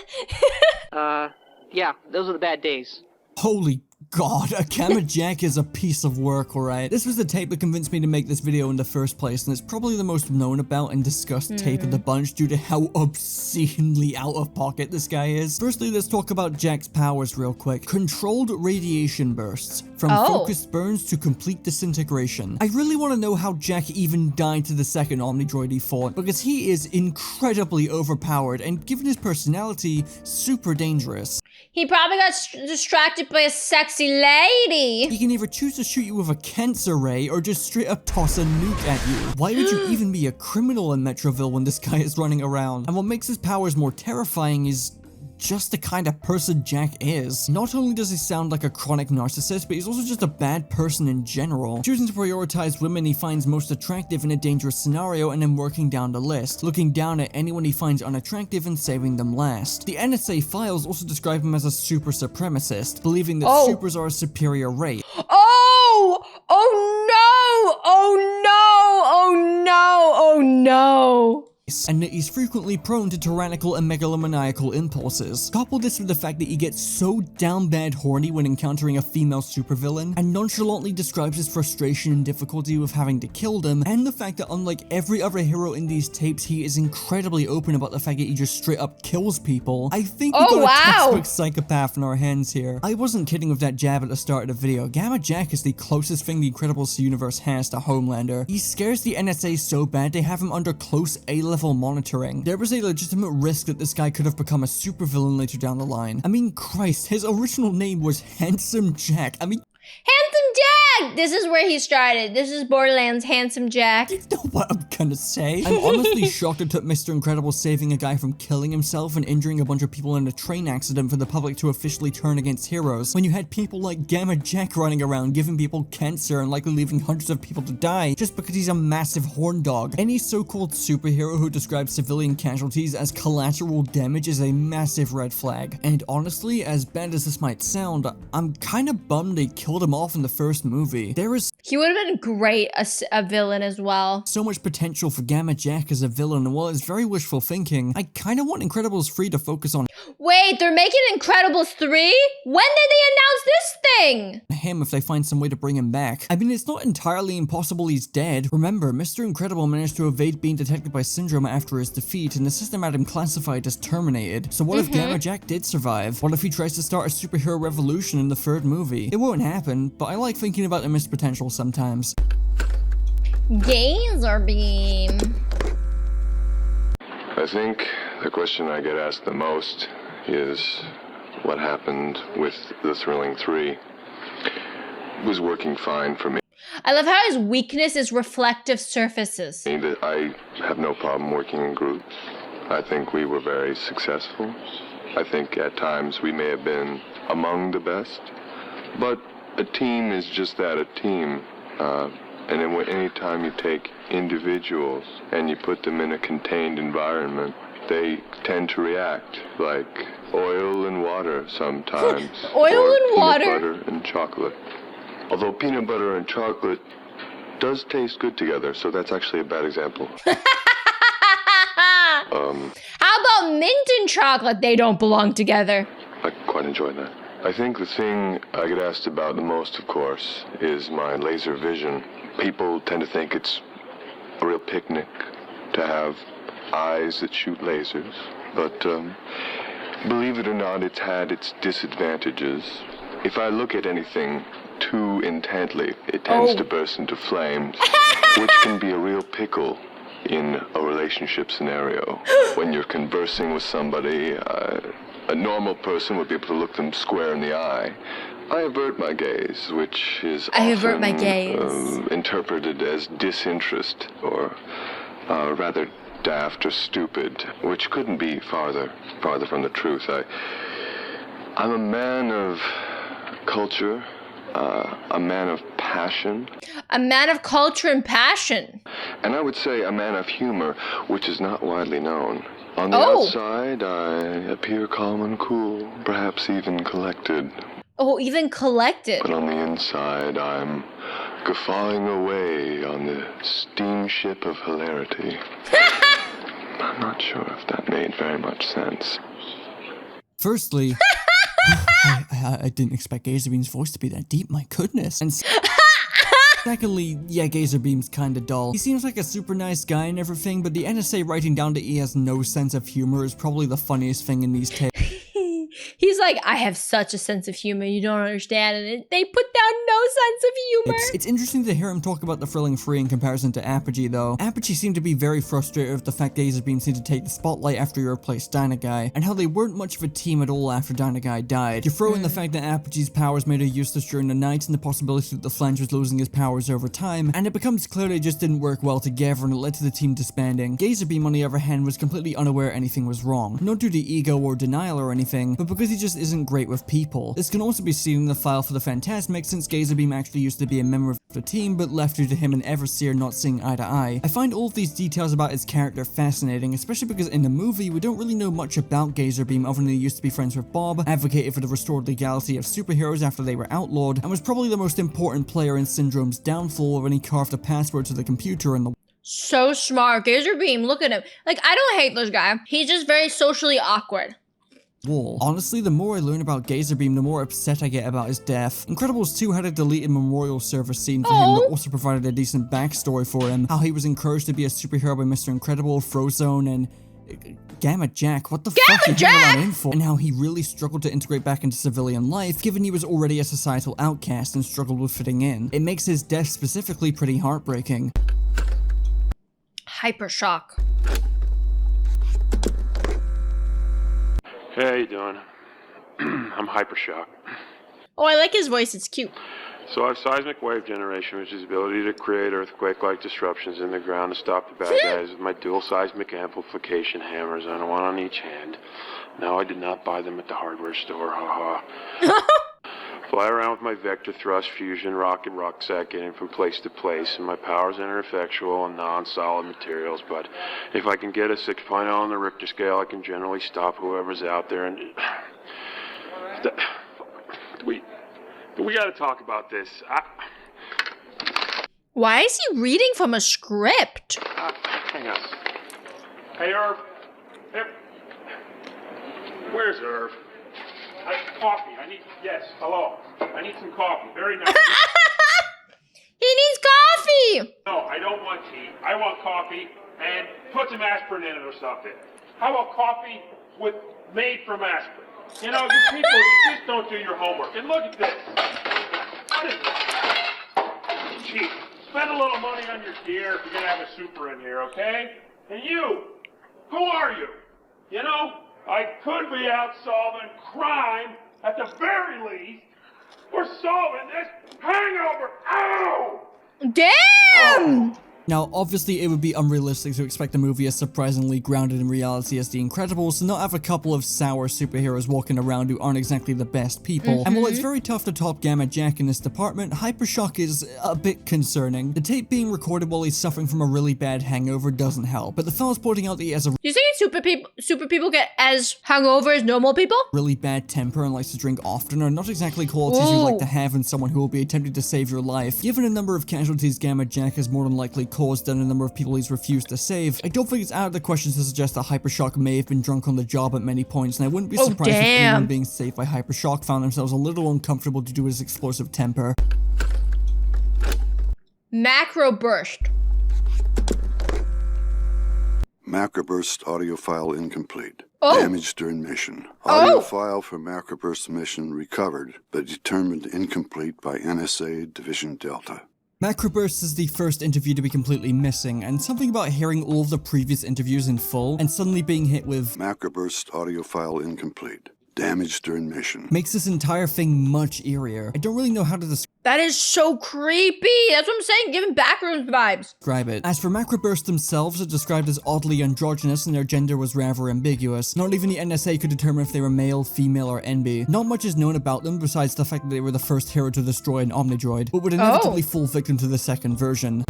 S1: And
S3: yeah, those are the bad days.
S2: Holy God, a Gamma Jack is a piece of work, alright? This was the tape that convinced me to make this video in the first place, and it's probably the most known about and discussed tape of the bunch due to how obscenely out of pocket this guy is. Firstly, let's talk about Jack's powers real quick. Controlled radiation bursts, from focused burns to complete disintegration. I really want to know how Jack even died to the second Omnidroid he fought, because he is incredibly overpowered, and given his personality, super dangerous.
S1: He probably got distracted by a sexy lady.
S2: He can either choose to shoot you with a cancer ray or just straight up toss a nuke at you. Why would you even be a criminal in Metroville when this guy is running around? And what makes his powers more terrifying is just the kind of person Jack is. Not only does he sound like a chronic narcissist, but he's also just a bad person in general, choosing to prioritize women he finds most attractive in a dangerous scenario and then working down the list, looking down at anyone he finds unattractive and saving them last. The NSA files also describe him as a super supremacist, believing that supers are a superior race.
S1: Oh no! Oh no! Oh no! Oh no!
S2: and that he's frequently prone to tyrannical and megalomaniacal impulses. Couple this with the fact that he gets so down bad horny when encountering a female supervillain, and nonchalantly describes his frustration and difficulty with having to kill them, and the fact that unlike every other hero in these tapes, he is incredibly open about the fact that he just straight up kills people. I think we got a textbook psychopath in our hands here. I wasn't kidding with that jab at the start of the video. Gamma Jack is the closest thing the Incredibles universe has to Homelander. He scares the NSA so bad they have him under close A-level monitoring. There was a legitimate risk that this guy could have become a supervillain later down the line. I mean, Christ, his original name was Handsome Jack. I mean,
S1: Handsome Jack! This is where he started. This is Borderlands Handsome Jack.
S2: You know what I'm gonna say? I'm honestly shocked it took Mr. Incredible saving a guy from killing himself and injuring a bunch of people in a train accident for the public to officially turn against heroes, when you had people like Gamma Jack running around giving people cancer and likely leaving hundreds of people to die just because he's a massive horn dog. Any so-called superhero who describes civilian casualties as collateral damage is a massive red flag. And honestly, as bad as this might sound, I'm kinda bummed they killed him off in the first movie.
S1: He would have been great as a villain as well.
S2: So much potential for Gamma Jack as a villain, and while it's very wishful thinking, I kinda want Incredibles 3 to focus on
S1: Wait, they're making Incredibles 3? When did they announce this thing?
S2: him if they find some way to bring him back. I mean, it's not entirely impossible he's dead. Remember, Mr. Incredible managed to evade being detected by Syndrome after his defeat, and the system had him classified as terminated. So what if Gamma Jack did survive? What if he tries to start a superhero revolution in the third movie? It won't happen, but I like thinking about the missed potential sometimes.
S1: Gazer beam.
S11: I think the question I get asked the most is what happened with the Thrilling 3. It was working fine for me.
S1: I love how his weakness is reflective surfaces.
S11: I have no problem working in groups. I think we were very successful. I think at times we may have been among the best, but a team is just that, a team. And then any time you take individuals and you put them in a contained environment, they tend to react like oil and water sometimes.
S1: Oil and water?
S11: Peanut butter and chocolate. Although peanut butter and chocolate does taste good together, so that's actually a bad example.
S1: How about mint and chocolate? They don't belong together.
S11: I quite enjoy that. I think the thing I get asked about the most, of course, is my laser vision. People tend to think it's a real picnic to have eyes that shoot lasers, but believe it or not, it's had its disadvantages. If I look at anything too intently, it tends to burst into flames, which can be a real pickle in a relationship scenario. When you're conversing with somebody, a normal person would be able to look them square in the eye. I avert my gaze, which is often interpreted as disinterest, or rather daft or stupid, which couldn't be farther from the truth. I'm a man of culture, a man of passion.
S1: A man of culture and passion.
S11: And I would say a man of humor, which is not widely known. On the outside, I appear calm and cool, perhaps even collected.
S1: Oh, even collected.
S11: But on the inside, I'm guffawing away on the steamship of hilarity. I'm not sure if that made very much sense.
S2: Firstly, I didn't expect Gazerbeam's voice to be that deep, my goodness. And secondly, yeah, Gazerbeam's kinda dull. He seems like a super nice guy and everything, but the NSA writing down that he has no sense of humor is probably the funniest thing in these tapes.
S1: He's like, I have such a sense of humor, you don't understand, and they put down no sense of humor.
S2: It's interesting to hear him talk about the Thrilling 3 in comparison to Apogee, though. Apogee seemed to be very frustrated with the fact Gazerbeam seemed to take the spotlight after he replaced Dynaguy, and how they weren't much of a team at all after Dynaguy died. You throw in the fact that Apogee's powers made her useless during the night, and the possibility that the Flange was losing his powers over time, and it becomes clear they just didn't work well together, and it led to the team disbanding. Gazerbeam, on the other hand, was completely unaware anything was wrong. Not due to ego or denial or anything, but because he just isn't great with people. This can also be seen in the file for the Phantasmic, since Gazerbeam actually used to be a member of the team, but left due to him and Everseer not seeing eye to eye. I find all of these details about his character fascinating, especially because in the movie, we don't really know much about Gazerbeam other than he used to be friends with Bob, advocated for the restored legality of superheroes after they were outlawed, and was probably the most important player in Syndrome's downfall when he carved a password to the computer and the
S1: So smart. Gazer Beam, look at him. Like, I don't hate this guy. He's just very socially awkward.
S2: Wall. Honestly, the more I learn about Gazerbeam, the more upset I get about his death. Incredibles 2 had a deleted memorial service scene for him that also provided a decent backstory for him, how he was encouraged to be a superhero by Mr. Incredible, Frozone, and Gamma Jack. What the fuck did he have that in for? And how he really struggled to integrate back into civilian life, given he was already a societal outcast and struggled with fitting in. It makes his death specifically pretty heartbreaking.
S1: Hypershock.
S13: Hey, how you doing? I'm Hypershock.
S1: Oh, I like his voice. It's cute.
S13: So I have seismic wave generation, which is the ability to create earthquake-like disruptions in the ground to stop the bad guys with my dual seismic amplification hammers on one on each hand. No, I did not buy them at the hardware store, haha. Fly around with my vector thrust fusion rocket rucksack getting from place to place, and my powers are ineffectual and non-solid materials, but if I can get a 6.0 on the Richter scale, I can generally stop whoever's out there and... We gotta talk about this.
S1: Why is he reading from a script?
S13: Hang on. Hey, Irv. Hey. Where's Irv? Coffee. Yes, hello. I need some coffee. Very nice.
S1: He needs coffee!
S13: No, I don't want tea. I want coffee and put some aspirin in it or something. How about coffee made from aspirin? You know, you people just don't do your homework. And look at this. What is this? Cheap. Spend a little money on your gear if you're going to have a super in here, okay? And you, who are you? You know, I could be out solving crime at the very least. We're solving this hangover. Ow!
S1: Damn!
S2: Now, obviously, it would be unrealistic to expect a movie as surprisingly grounded in reality as The Incredibles to not have a couple of sour superheroes walking around who aren't exactly the best people. And while it's very tough to top Gamma Jack in this department, Hypershock is a bit concerning. The tape being recorded while he's suffering from a really bad hangover doesn't help, but the film's pointing out that he has a
S1: Do you think super people get as hungover as normal people?
S2: really bad temper and likes to drink often are not exactly qualities you'd like to have in someone who will be attempting to save your life. Given a number of casualties Gamma Jack has more than likely caused and a number of people he's refused to save, I don't think it's out of the question to suggest that Hypershock may have been drunk on the job at many points, and I wouldn't be surprised if anyone being saved by Hypershock found themselves a little uncomfortable due to his explosive temper.
S1: Macro burst.
S14: Macroburst audio file incomplete. Damaged during mission. Audio file for Macroburst mission recovered, but determined incomplete by NSA Division Delta.
S2: Macroburst is the first interview to be completely missing, and something about hearing all of the previous interviews in full and suddenly being hit with
S14: Macroburst audio file incomplete. Damaged during mission.
S2: Makes this entire thing much eerier. I don't really know how to describe
S1: That is so creepy. That's what I'm saying. Giving Backrooms vibes.
S2: it. As for Macroburst themselves, they're described as oddly androgynous and their gender was rather ambiguous. Not even the NSA could determine if they were male, female, or NB. Not much is known about them besides the fact that they were the first hero to destroy an Omnidroid, but would inevitably fall victim to the second version.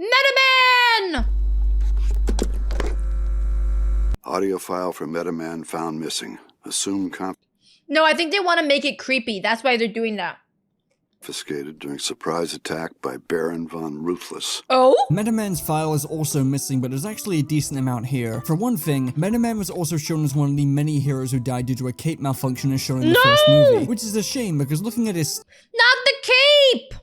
S1: Metaman!
S14: Audio file for Metaman found missing. Assume
S1: No, I think they want to make it creepy. That's why they're doing that.
S14: confiscated during surprise attack by Baron von Ruthless.
S2: Metaman's file is also missing, but there's actually a decent amount here. For one thing, Metaman was also shown as one of the many heroes who died due to a cape malfunction as shown in the first movie. Which is a shame, because looking at his
S1: Not the cape!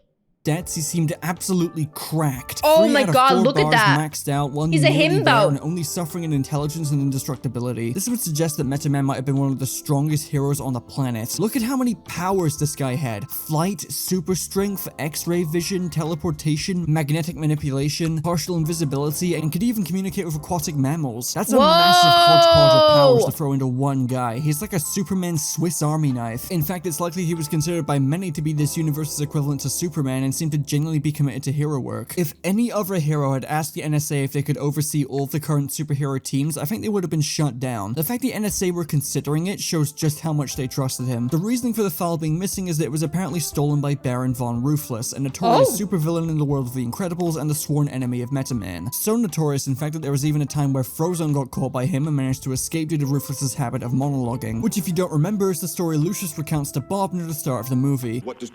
S2: stats, he seemed absolutely cracked.
S1: Oh
S2: 3
S1: my
S2: out of
S1: god,
S2: 4
S1: look at
S2: bars
S1: that.
S2: maxed out, one
S1: He's a
S2: nearly
S1: himbo.
S2: there, and only suffering in intelligence and indestructibility. This would suggest that Metaman might have been one of the strongest heroes on the planet. Look at how many powers this guy had. Flight, super strength, x-ray vision, teleportation, magnetic manipulation, partial invisibility, and could even communicate with aquatic mammals. That's a massive hodgepodge of powers to throw into one guy. He's like a Superman Swiss Army knife. In fact, it's likely he was considered by many to be this universe's equivalent to Superman and seemed to genuinely be committed to hero work. If any other hero had asked the NSA if they could oversee all of the current superhero teams, I think they would have been shut down. The fact the NSA were considering it shows just how much they trusted him. The reasoning for the file being missing is that it was apparently stolen by Baron von Ruthless, a notorious supervillain in the world of the Incredibles and the sworn enemy of Metaman. So notorious, in fact, that there was even a time where Frozone got caught by him and managed to escape due to Ruthless's habit of monologuing, which if you don't remember is the story Lucius recounts to Bob near the start of the movie.
S15: What does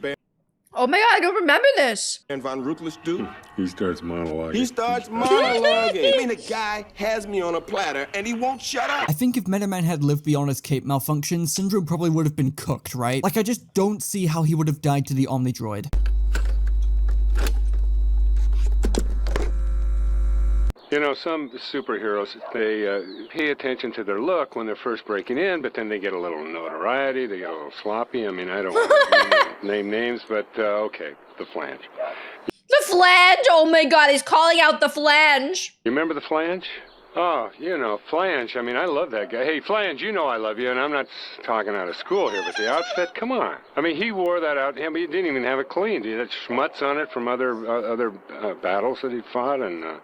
S1: Oh my god, I don't remember this.
S15: And Von Ruthless do?
S8: He starts monologuing.
S15: He starts monologuing. I mean, the guy has me on a platter and he won't shut up.
S2: I think if Meta Man had lived beyond his cape malfunction, Syndrome probably would have been cooked, right? Like, I just don't see how he would have died to the Omnidroid.
S8: You know, some superheroes, they pay attention to their look when they're first breaking in, but then they get a little notoriety, they get a little sloppy. I mean, I don't want to name names, but okay, the Flange.
S1: The Flange? Oh my god, he's calling out the Flange.
S8: You remember the Flange? Oh, you know, Flange. I mean, I love that guy. Hey, Flange, you know I love you, and I'm not talking out of school here, but the outfit, come on. I mean, he wore that out, but he didn't even have it cleaned. He had schmutz on it from other battles that he fought, and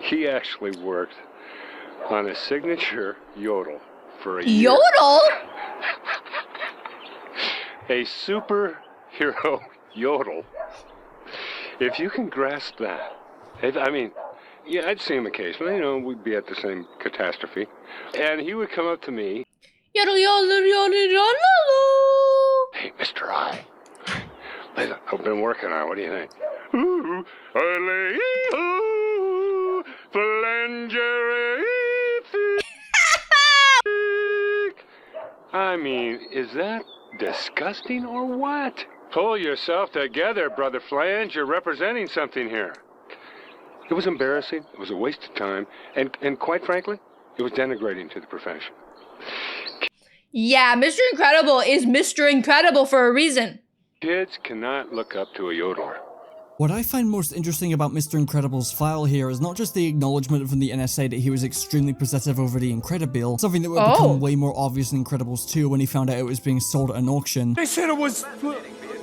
S8: he actually worked on a signature yodel for a year.
S1: Yodel?
S8: A superhero yodel. If you can grasp that, I mean, yeah, I'd see him occasionally, you know, we'd be at the same catastrophe. And he would come up to me.
S1: Yodel, yodel, yodel, yodel.
S8: Hey, Mr. I. I've been working on it, what do you think? Ooh, I mean, is that disgusting or what? Pull yourself together, Brother Flange. You're representing something here. It was embarrassing. It was a waste of time. And quite frankly, it was denigrating to the profession.
S1: Yeah, Mr. Incredible is Mr. Incredible for a reason.
S8: Kids cannot look up to a yodeler.
S2: What I find most interesting about Mr. Incredible's file here is not just the acknowledgement from the NSA that he was extremely possessive over the Incredible, something that would become way more obvious in Incredibles 2 when he found out it was being sold at an auction.
S8: They said it was...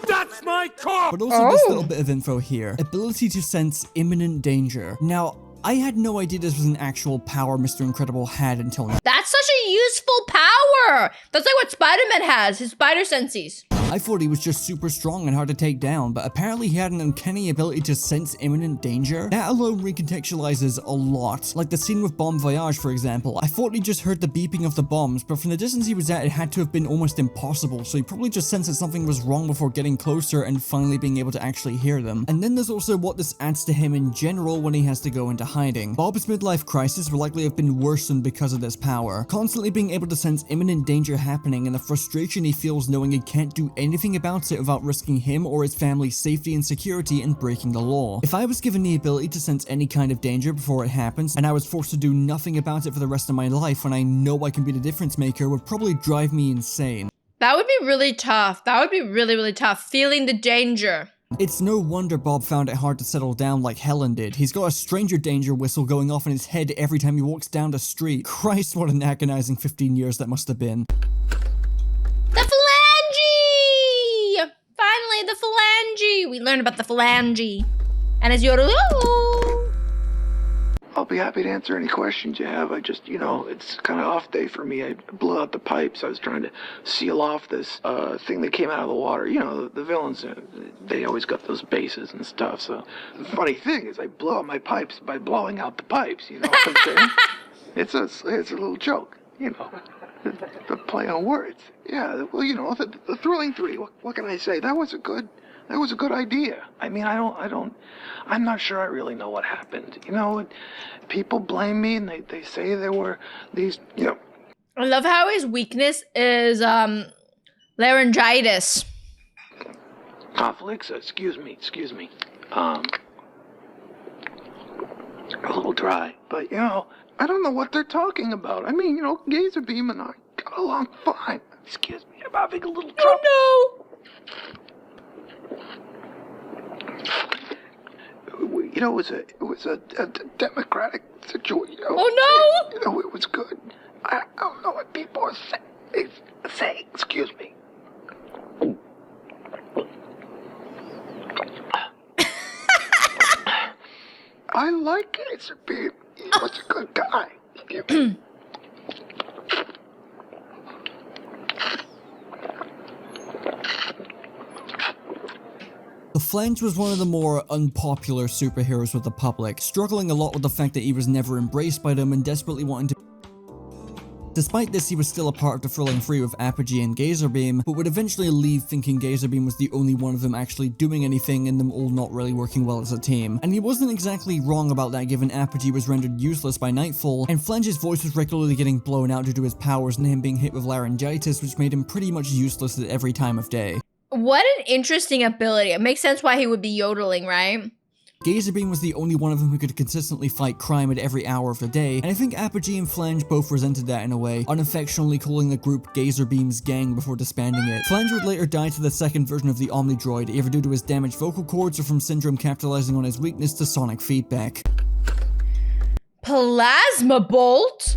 S8: That's my car!
S2: But also this little bit of info here. Ability to sense imminent danger. Now, I had no idea this was an actual power Mr. Incredible had until now.
S1: That's such a useful power! That's like what Spider-Man has, his spider senses.
S2: I thought he was just super strong and hard to take down, but apparently he had an uncanny ability to sense imminent danger. That alone recontextualizes a lot. Like the scene with Bon Voyage, for example. I thought he just heard the beeping of the bombs, but from the distance he was at, it had to have been almost impossible, so he probably just sensed that something was wrong before getting closer and finally being able to actually hear them. And then there's also what this adds to him in general when he has to go into hiding. Bob's midlife crisis will likely have been worsened because of this power. Constantly being able to sense imminent danger happening and the frustration he feels knowing he can't do anything about it without risking him or his family's safety and security and breaking the law. If I was given the ability to sense any kind of danger before it happens, and I was forced to do nothing about it for the rest of my life when I know I can be the difference maker, would probably drive me insane.
S1: That would be really tough. That would be really, really tough, feeling the danger.
S2: It's no wonder Bob found it hard to settle down like Helen did. He's got a stranger danger whistle going off in his head every time he walks down the street. Christ, what an agonizing 15 years that must have been.
S1: The phalange! Finally, the phalange! We learned about the phalange. And it's yodel.
S16: I'll be happy to answer any questions you have. I just, you know, it's kind of off day for me. I blew out the pipes. I was trying to seal off this thing that came out of the water. You know, the villains, they always got those bases and stuff. So the funny thing is I blow out my pipes by blowing out the pipes, you know what I'm saying? It's a little joke, you know. The play on words. Yeah, well, you know, the Thrilling Three, what can I say? That was a good idea. I mean, I'm not sure I really know what happened. You know, people blame me and they say there were these, you know.
S1: I love how his weakness is, laryngitis.
S16: Conflicts, excuse me. A little dry, but, you know, I don't know what they're talking about. I mean, you know, Gazer Beam and I got along fine. Excuse me, I'm having a little trouble.
S1: Oh,
S16: no! You know, it was a democratic situation. You know,
S1: oh, no!
S16: You know, it was good. I don't know what people are saying. Excuse me. I like Gazer Beam. He was a good guy.
S2: The Flange was one of the more unpopular superheroes with the public, struggling a lot with the fact that he was never embraced by them and desperately wanting to Despite this, he was still a part of the thrilling three with Apogee and Gazerbeam, but would eventually leave thinking Gazerbeam was the only one of them actually doing anything and them all not really working well as a team. And he wasn't exactly wrong about that, given Apogee was rendered useless by nightfall, and Flange's voice was regularly getting blown out due to his powers and him being hit with laryngitis, which made him pretty much useless at every time of day.
S1: What an interesting ability. It makes sense why he would be yodeling, right?
S2: Gazerbeam was the only one of them who could consistently fight crime at every hour of the day, and I think Apogee and Flange both resented that in a way, unaffectionately calling the group Gazerbeam's gang before disbanding it. Flange would later die to the second version of the Omnidroid, either due to his damaged vocal cords or from Syndrome capitalizing on his weakness to sonic feedback.
S1: Plasma Bolt?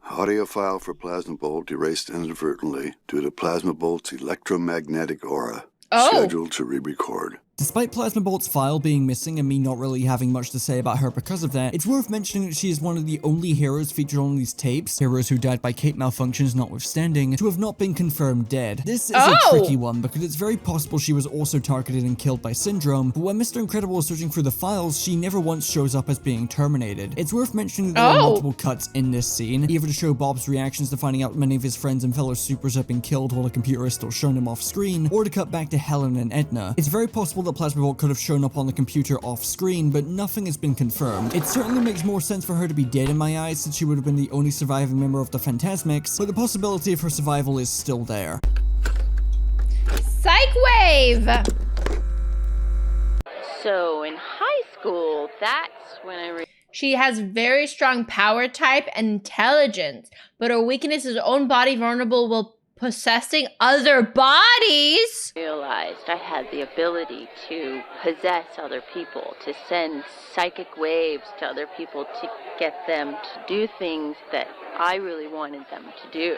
S14: Audio file for Plasma Bolt erased inadvertently due to Plasma Bolt's electromagnetic aura. Scheduled to re-record.
S2: Despite Plasma Bolt's file being missing and me not really having much to say about her because of that, it's worth mentioning that she is one of the only heroes featured on these tapes, heroes who died by cape malfunctions notwithstanding, to have not been confirmed dead. This is a tricky one because it's very possible she was also targeted and killed by Syndrome, but when Mr. Incredible is searching through the files, she never once shows up as being terminated. It's worth mentioning that there are multiple cuts in this scene, either to show Bob's reactions to finding out many of his friends and fellow supers have been killed while the computer is still showing him off screen, or to cut back to Helen and Edna. It's very possible that Plasma Bolt could have shown up on the computer off screen, but nothing has been confirmed. It certainly makes more sense for her to be dead in my eyes, since she would have been the only surviving member of the Phantasmics, but the possibility of her survival is still there.
S1: Psych Wave!
S17: So in high school, that's when I
S1: She has very strong power type and intelligence, but her weakness is own body vulnerable while possessing other bodies.
S17: realized I had the ability to possess other people, to send psychic waves to other people to get them to do things that I really wanted them to do.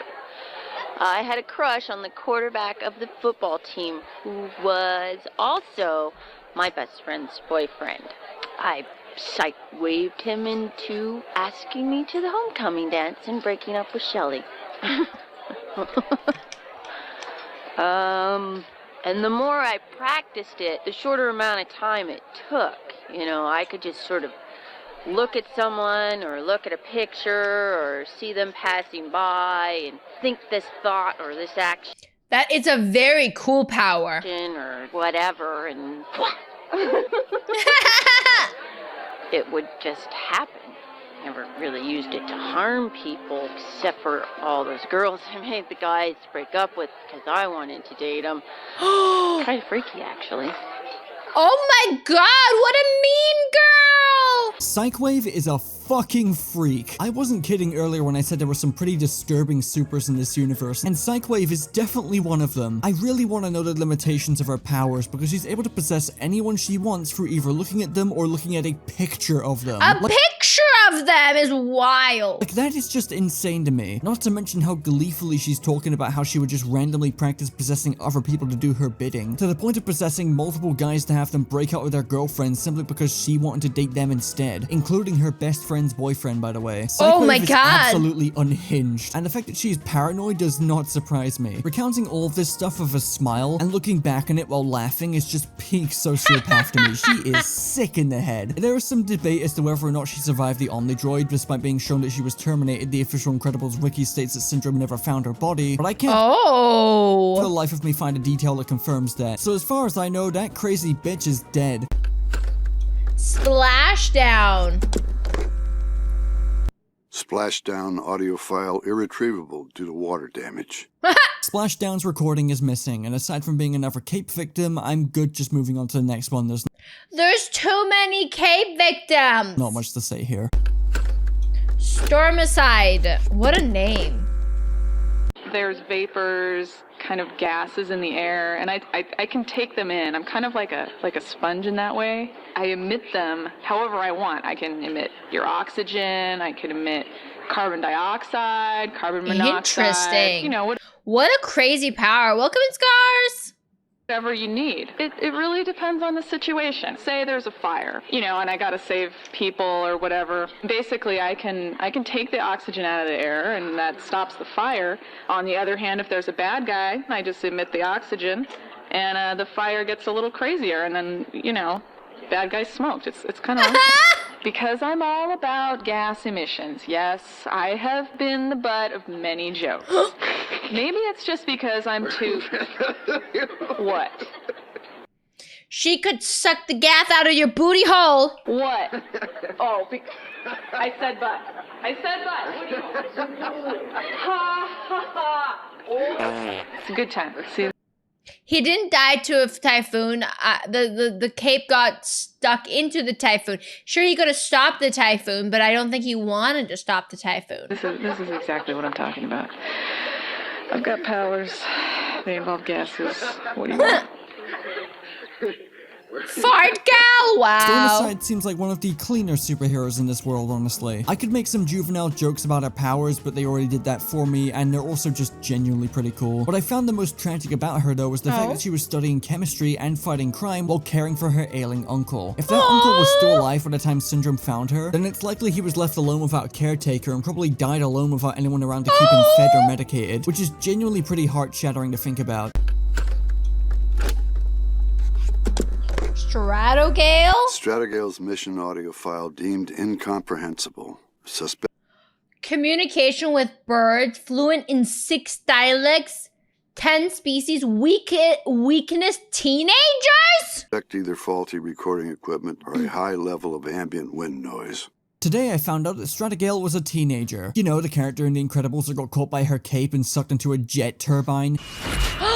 S17: I had a crush on the quarterback of the football team who was also my best friend's boyfriend. I psych-waved him into asking me to the homecoming dance and breaking up with Shelley. And the more I practiced it, the shorter amount of time it took. You know, I could just sort of look at someone or look at a picture or see them passing by and think this thought or this action.
S1: That is a very cool power.
S17: Or whatever, and it would just happen. Never really used it to harm people, except for all those girls I made the guys break up with because I wanted to date them. Kind of freaky, actually.
S1: Oh my god, what a mean girl!
S2: Psychwave is a fucking freak. I wasn't kidding earlier when I said there were some pretty disturbing supers in this universe, and Psychwave is definitely one of them. I really want to know the limitations of her powers, because she's able to possess anyone she wants through either looking at them or looking at a picture of them.
S1: A picture of them is wild.
S2: Like, that is just insane to me. Not to mention how gleefully she's talking about how she would just randomly practice possessing other people to do her bidding, to the point of possessing multiple guys to have them break up with their girlfriends simply because she wanted to date them instead, including her best friend's boyfriend, by the way.
S1: Oh my
S2: is
S1: god!
S2: Absolutely unhinged, and the fact that she's paranoid does not surprise me. Recounting all of this stuff with a smile and looking back on it while laughing is just peak sociopath to me. She is sick in the head. There is some debate as to whether or not she survived the Omnidroid, despite being shown that she was terminated. The official Incredibles wiki states that Syndrome never found her body, but I can't for the life of me find a detail that confirms that. So as far as I know, that crazy bitch is dead.
S1: Splashdown.
S14: Splashdown audio file irretrievable due to water damage.
S2: Splashdown's recording is missing, and aside from being another cape victim, I'm good just moving on to the next one.
S1: There's too many cape victims.
S2: Not much to say here.
S1: Stormicide. What a name.
S18: There's vapors, kind of gases in the air, and I can take them in. I'm kind of like a sponge in that way. I emit them however I want. I can emit your oxygen, I can emit carbon dioxide, carbon monoxide.
S1: Interesting.
S18: You know,
S1: what a crazy power. Welcome in, Scars.
S18: whatever you need. It really depends on the situation. Say there's a fire, you know, and I gotta save people or whatever. Basically, I can take the oxygen out of the air, and that stops the fire. On the other hand, if there's a bad guy, I just emit the oxygen, and the fire gets a little crazier, and then, you know, bad guy smoked. It's kind of Because I'm all about gas emissions. Yes, I have been the butt of many jokes. Maybe it's just because I'm too... What?
S1: She could suck the gas out of your booty hole.
S18: What? Oh, I said butt. I said butt. Ha ha ha. It's a good time. See.
S1: He didn't die to a typhoon. The cape got stuck into the typhoon. Sure, he could have stopped the typhoon, but I don't think he wanted to stop the typhoon.
S18: This is exactly what I'm talking about. I've got powers. They involve gases. What do you want?
S1: Fart gal! Wow.
S2: Stormicide seems like one of the cleaner superheroes in this world, honestly. I could make some juvenile jokes about her powers, but they already did that for me, and they're also just genuinely pretty cool. What I found the most tragic about her, though, was the fact that she was studying chemistry and fighting crime while caring for her ailing uncle. If that uncle was still alive by the time Syndrome found her, then it's likely he was left alone without a caretaker and probably died alone without anyone around to keep him fed or medicated, which is genuinely pretty heart-shattering to think about.
S1: Stratogale?
S14: Stratogale's mission audio file deemed incomprehensible. Suspect.
S1: Communication with birds, fluent in 6 dialects, 10 species, weakness, teenagers?
S14: Either faulty recording equipment or a high level of ambient wind noise.
S2: Today I found out that Stratogale was a teenager. You know, the character in The Incredibles that got caught by her cape and sucked into a jet turbine.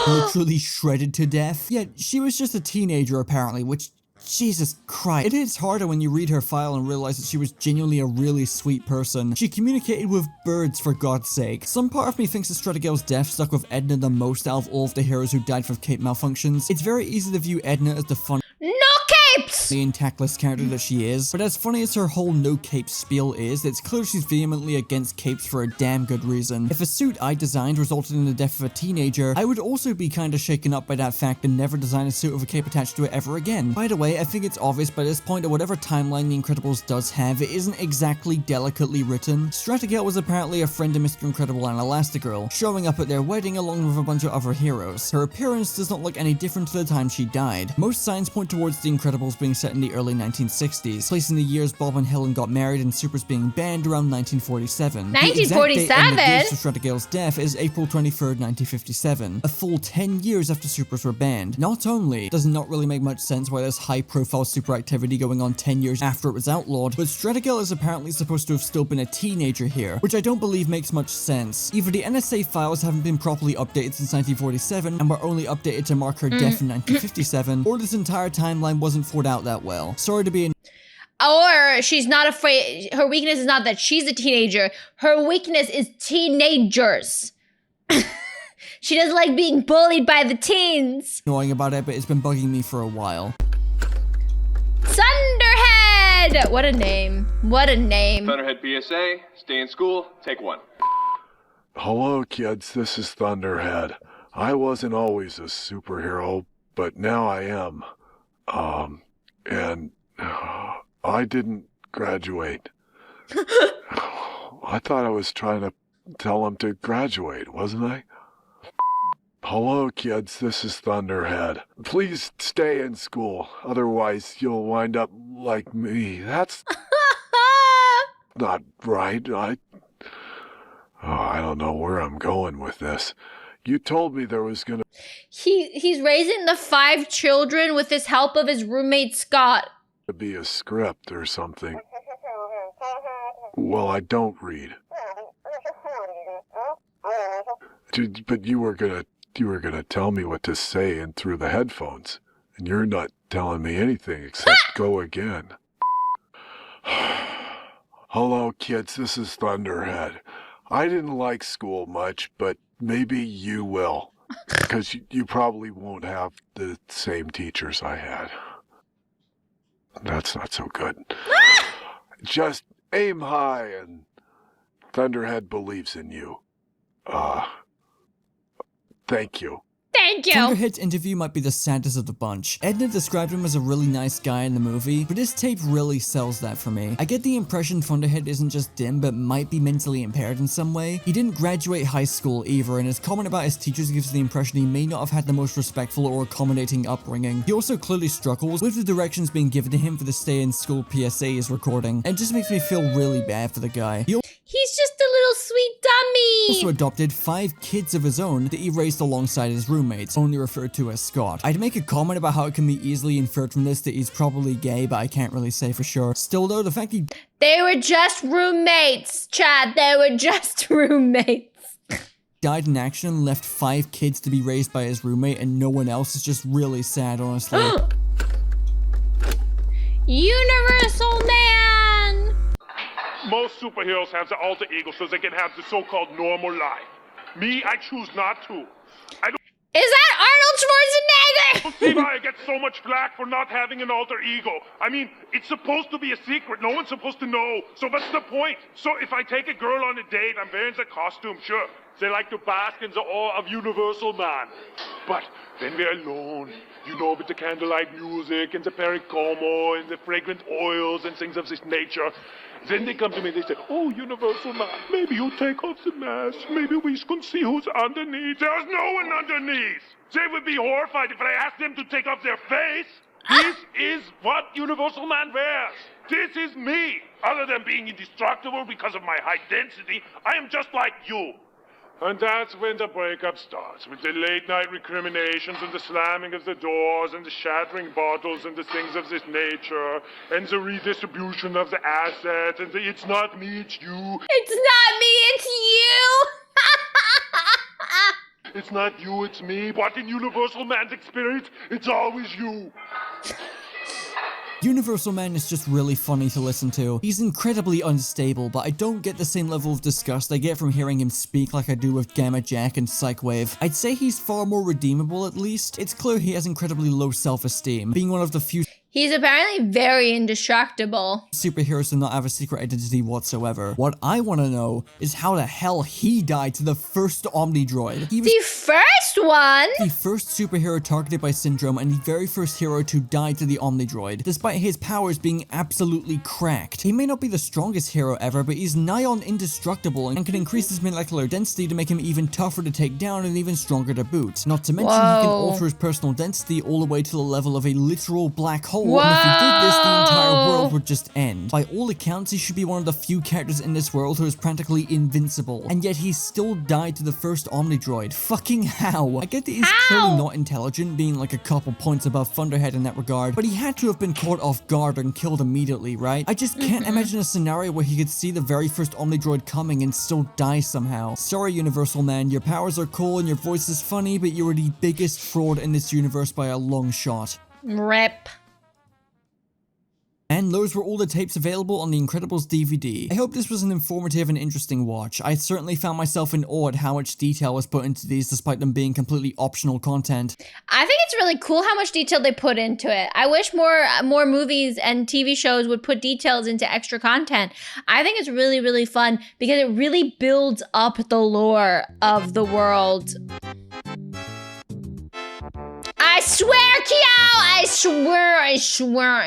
S2: Literally shredded to death. Yet, she was just a teenager apparently, which, Jesus Christ. It hits harder when you read her file and realize that she was genuinely a really sweet person. She communicated with birds, for God's sake. Some part of me thinks that Stratogale's death stuck with Edna the most out of all of the heroes who died from cape malfunctions. It's very easy to view Edna as the fun and tactless character that she is, but as funny as her whole no cape spiel is, it's clear she's vehemently against capes for a damn good reason. If a suit I designed resulted in the death of a teenager, I would also be kinda shaken up by that fact and never design a suit with a cape attached to it ever again. By the way, I think it's obvious by this point that whatever timeline The Incredibles does have, it isn't exactly delicately written. Stratogale was apparently a friend of Mr. Incredible and Elastigirl, showing up at their wedding along with a bunch of other heroes. Her appearance does not look any different to the time she died. Most signs point towards The Incredibles being set in the early 1960s, placing the years Bob and Helen got married and supers being banned around 1947.
S1: 1947?
S2: The exact date Edna gives to Stratogale's death is April 23rd, 1957, a full 10 years after supers were banned. Not only does it not really make much sense why there's high-profile super activity going on 10 years after it was outlawed, but Stratogale is apparently supposed to have still been a teenager here, which I don't believe makes much sense. Either the NSA files haven't been properly updated since 1947 and were only updated to mark her death in 1957, or this entire timeline wasn't thought out that well. Sorry to be
S1: Or she's not afraid. Her weakness is not that she's a teenager. Her weakness is teenagers. She doesn't like being bullied by the teens.
S2: Annoying about it, but it's been bugging me for a while.
S1: Thunderhead! What a name. What a name.
S19: Thunderhead PSA, stay in school, take 1.
S20: Hello, kids, this is Thunderhead. I wasn't always a superhero, but now I am. And I didn't graduate. I thought I was trying to tell them to graduate, wasn't I? Hello, kids, this is Thunderhead. Please stay in school, otherwise you'll wind up like me. That's not right. I don't know where I'm going with this. You told me there was gonna...
S1: He's raising the 5 children with his help of his roommate Scott.
S20: ...be a script or something. Well, I don't read. But you were gonna tell me what to say in through the headphones, and you're not telling me anything except go again. Hello, kids, this is Thunderhead. I didn't like school much, but maybe you will, because you probably won't have the same teachers I had. That's not so good. Just aim high, and Thunderhead believes in you. Thank you.
S1: Thank you.
S2: Thunderhead's interview might be the saddest of the bunch. Edna described him as a really nice guy in the movie, but this tape really sells that for me. I get the impression Thunderhead isn't just dim, but might be mentally impaired in some way. He didn't graduate high school either, and his comment about his teachers gives the impression he may not have had the most respectful or accommodating upbringing. He also clearly struggles with the directions being given to him for the stay in school PSA he's recording, and it just makes me feel really bad for the guy.
S1: He's just a little sweet dummy.
S2: He also adopted 5 kids of his own that he raised alongside his roommates, only referred to as Scott. I'd make a comment about how it can be easily inferred from this that he's probably gay, but I can't really say for sure. Still though, the fact he
S1: They were just roommates, Chad. They were just roommates.
S2: died in action and left 5 kids to be raised by his roommate and no one else is just really sad, honestly.
S1: Universal Man!
S13: Most superheroes have the alter ego so they can have the so-called normal life. Me, I choose not to.
S1: Is that Arnold Schwarzenegger?
S13: See why I get so much flack for not having an alter ego. I mean, it's supposed to be a secret. No one's supposed to know. So what's the point? So if I take a girl on a date, I'm wearing the costume, sure. They like to bask in the awe of Universal Man. But when we're alone, you know, with the candlelight music and the pericomo and the fragrant oils and things of this nature, then they come to me and they say, oh, Universal Man, maybe you take off the mask. Maybe we can see who's underneath. There's no one underneath. They would be horrified if I asked them to take off their face. This is what Universal Man wears. This is me. Other than being indestructible because of my high density, I am just like you. And that's when the breakup starts, with the late-night recriminations and the slamming of the doors and the shattering bottles and the things of this nature and the redistribution of the assets and the it's not me, it's you.
S1: It's not me, it's you!
S13: It's not you, it's me. But in Universal Man's experience, it's always you.
S2: Universal Man is just really funny to listen to. He's incredibly unstable, but I don't get the same level of disgust I get from hearing him speak like I do with Gamma Jack and Psychwave. I'd say he's far more redeemable at least. It's clear he has incredibly low self-esteem, being one of the few
S1: He's apparently very indestructible.
S2: superheroes to not have a secret identity whatsoever. What I want to know is how the hell he died to the first Omnidroid. He was
S1: the first one?
S2: The first superhero targeted by Syndrome and the very first hero to die to the Omnidroid, despite his powers being absolutely cracked. He may not be the strongest hero ever, but he's nigh on indestructible and can increase his molecular density to make him even tougher to take down and even stronger to boot. Not to mention he can alter his personal density all the way to the level of a literal black hole. And if he did this, the entire world would just end. By all accounts, he should be one of the few characters in this world who is practically invincible. And yet he still died to the first Omnidroid. Fucking how? I get that he's clearly not intelligent, being like a couple points above Thunderhead in that regard, but he had to have been caught off guard and killed immediately, right? I just can't imagine a scenario where he could see the very first Omnidroid coming and still die somehow. Sorry, Universal Man, your powers are cool and your voice is funny, but you are the biggest fraud in this universe by a long shot.
S1: Rip.
S2: And those were all the tapes available on the Incredibles DVD. I hope this was an informative and interesting watch. I certainly found myself in awe at how much detail was put into these despite them being completely optional content.
S1: I think it's really cool how much detail they put into it. I wish more movies and TV shows would put details into extra content. I think it's really, really fun because it really builds up the lore of the world. I swear, Kiao! I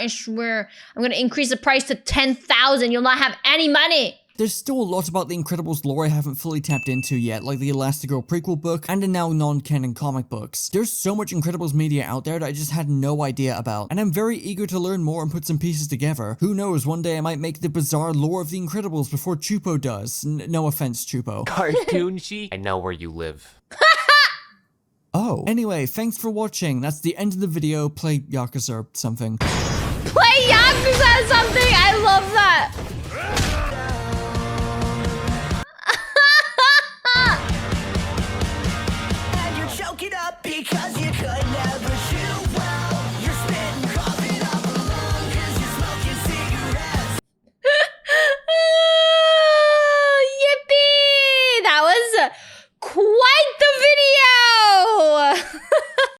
S1: swear. I'm gonna increase the price to 10,000. You'll not have any money.
S2: There's still a lot about the Incredibles lore I haven't fully tapped into yet, like the Elastigirl prequel book and the now non-canon comic books. There's so much Incredibles media out there that I just had no idea about, and I'm very eager to learn more and put some pieces together. Who knows, one day I might make the bizarre lore of the Incredibles before Chupo does. No offense, Chupo.
S21: Cartoonshi, I know where you live.
S2: Oh. Anyway, thanks for watching. That's the end of the video. Play Yakuza or something.
S1: Play Yakuza or something? I love that.
S22: And you're choking up because you could never chew well. You're spitting coffee up a lung because you're smoking cigarettes.
S1: Yippee! That was quite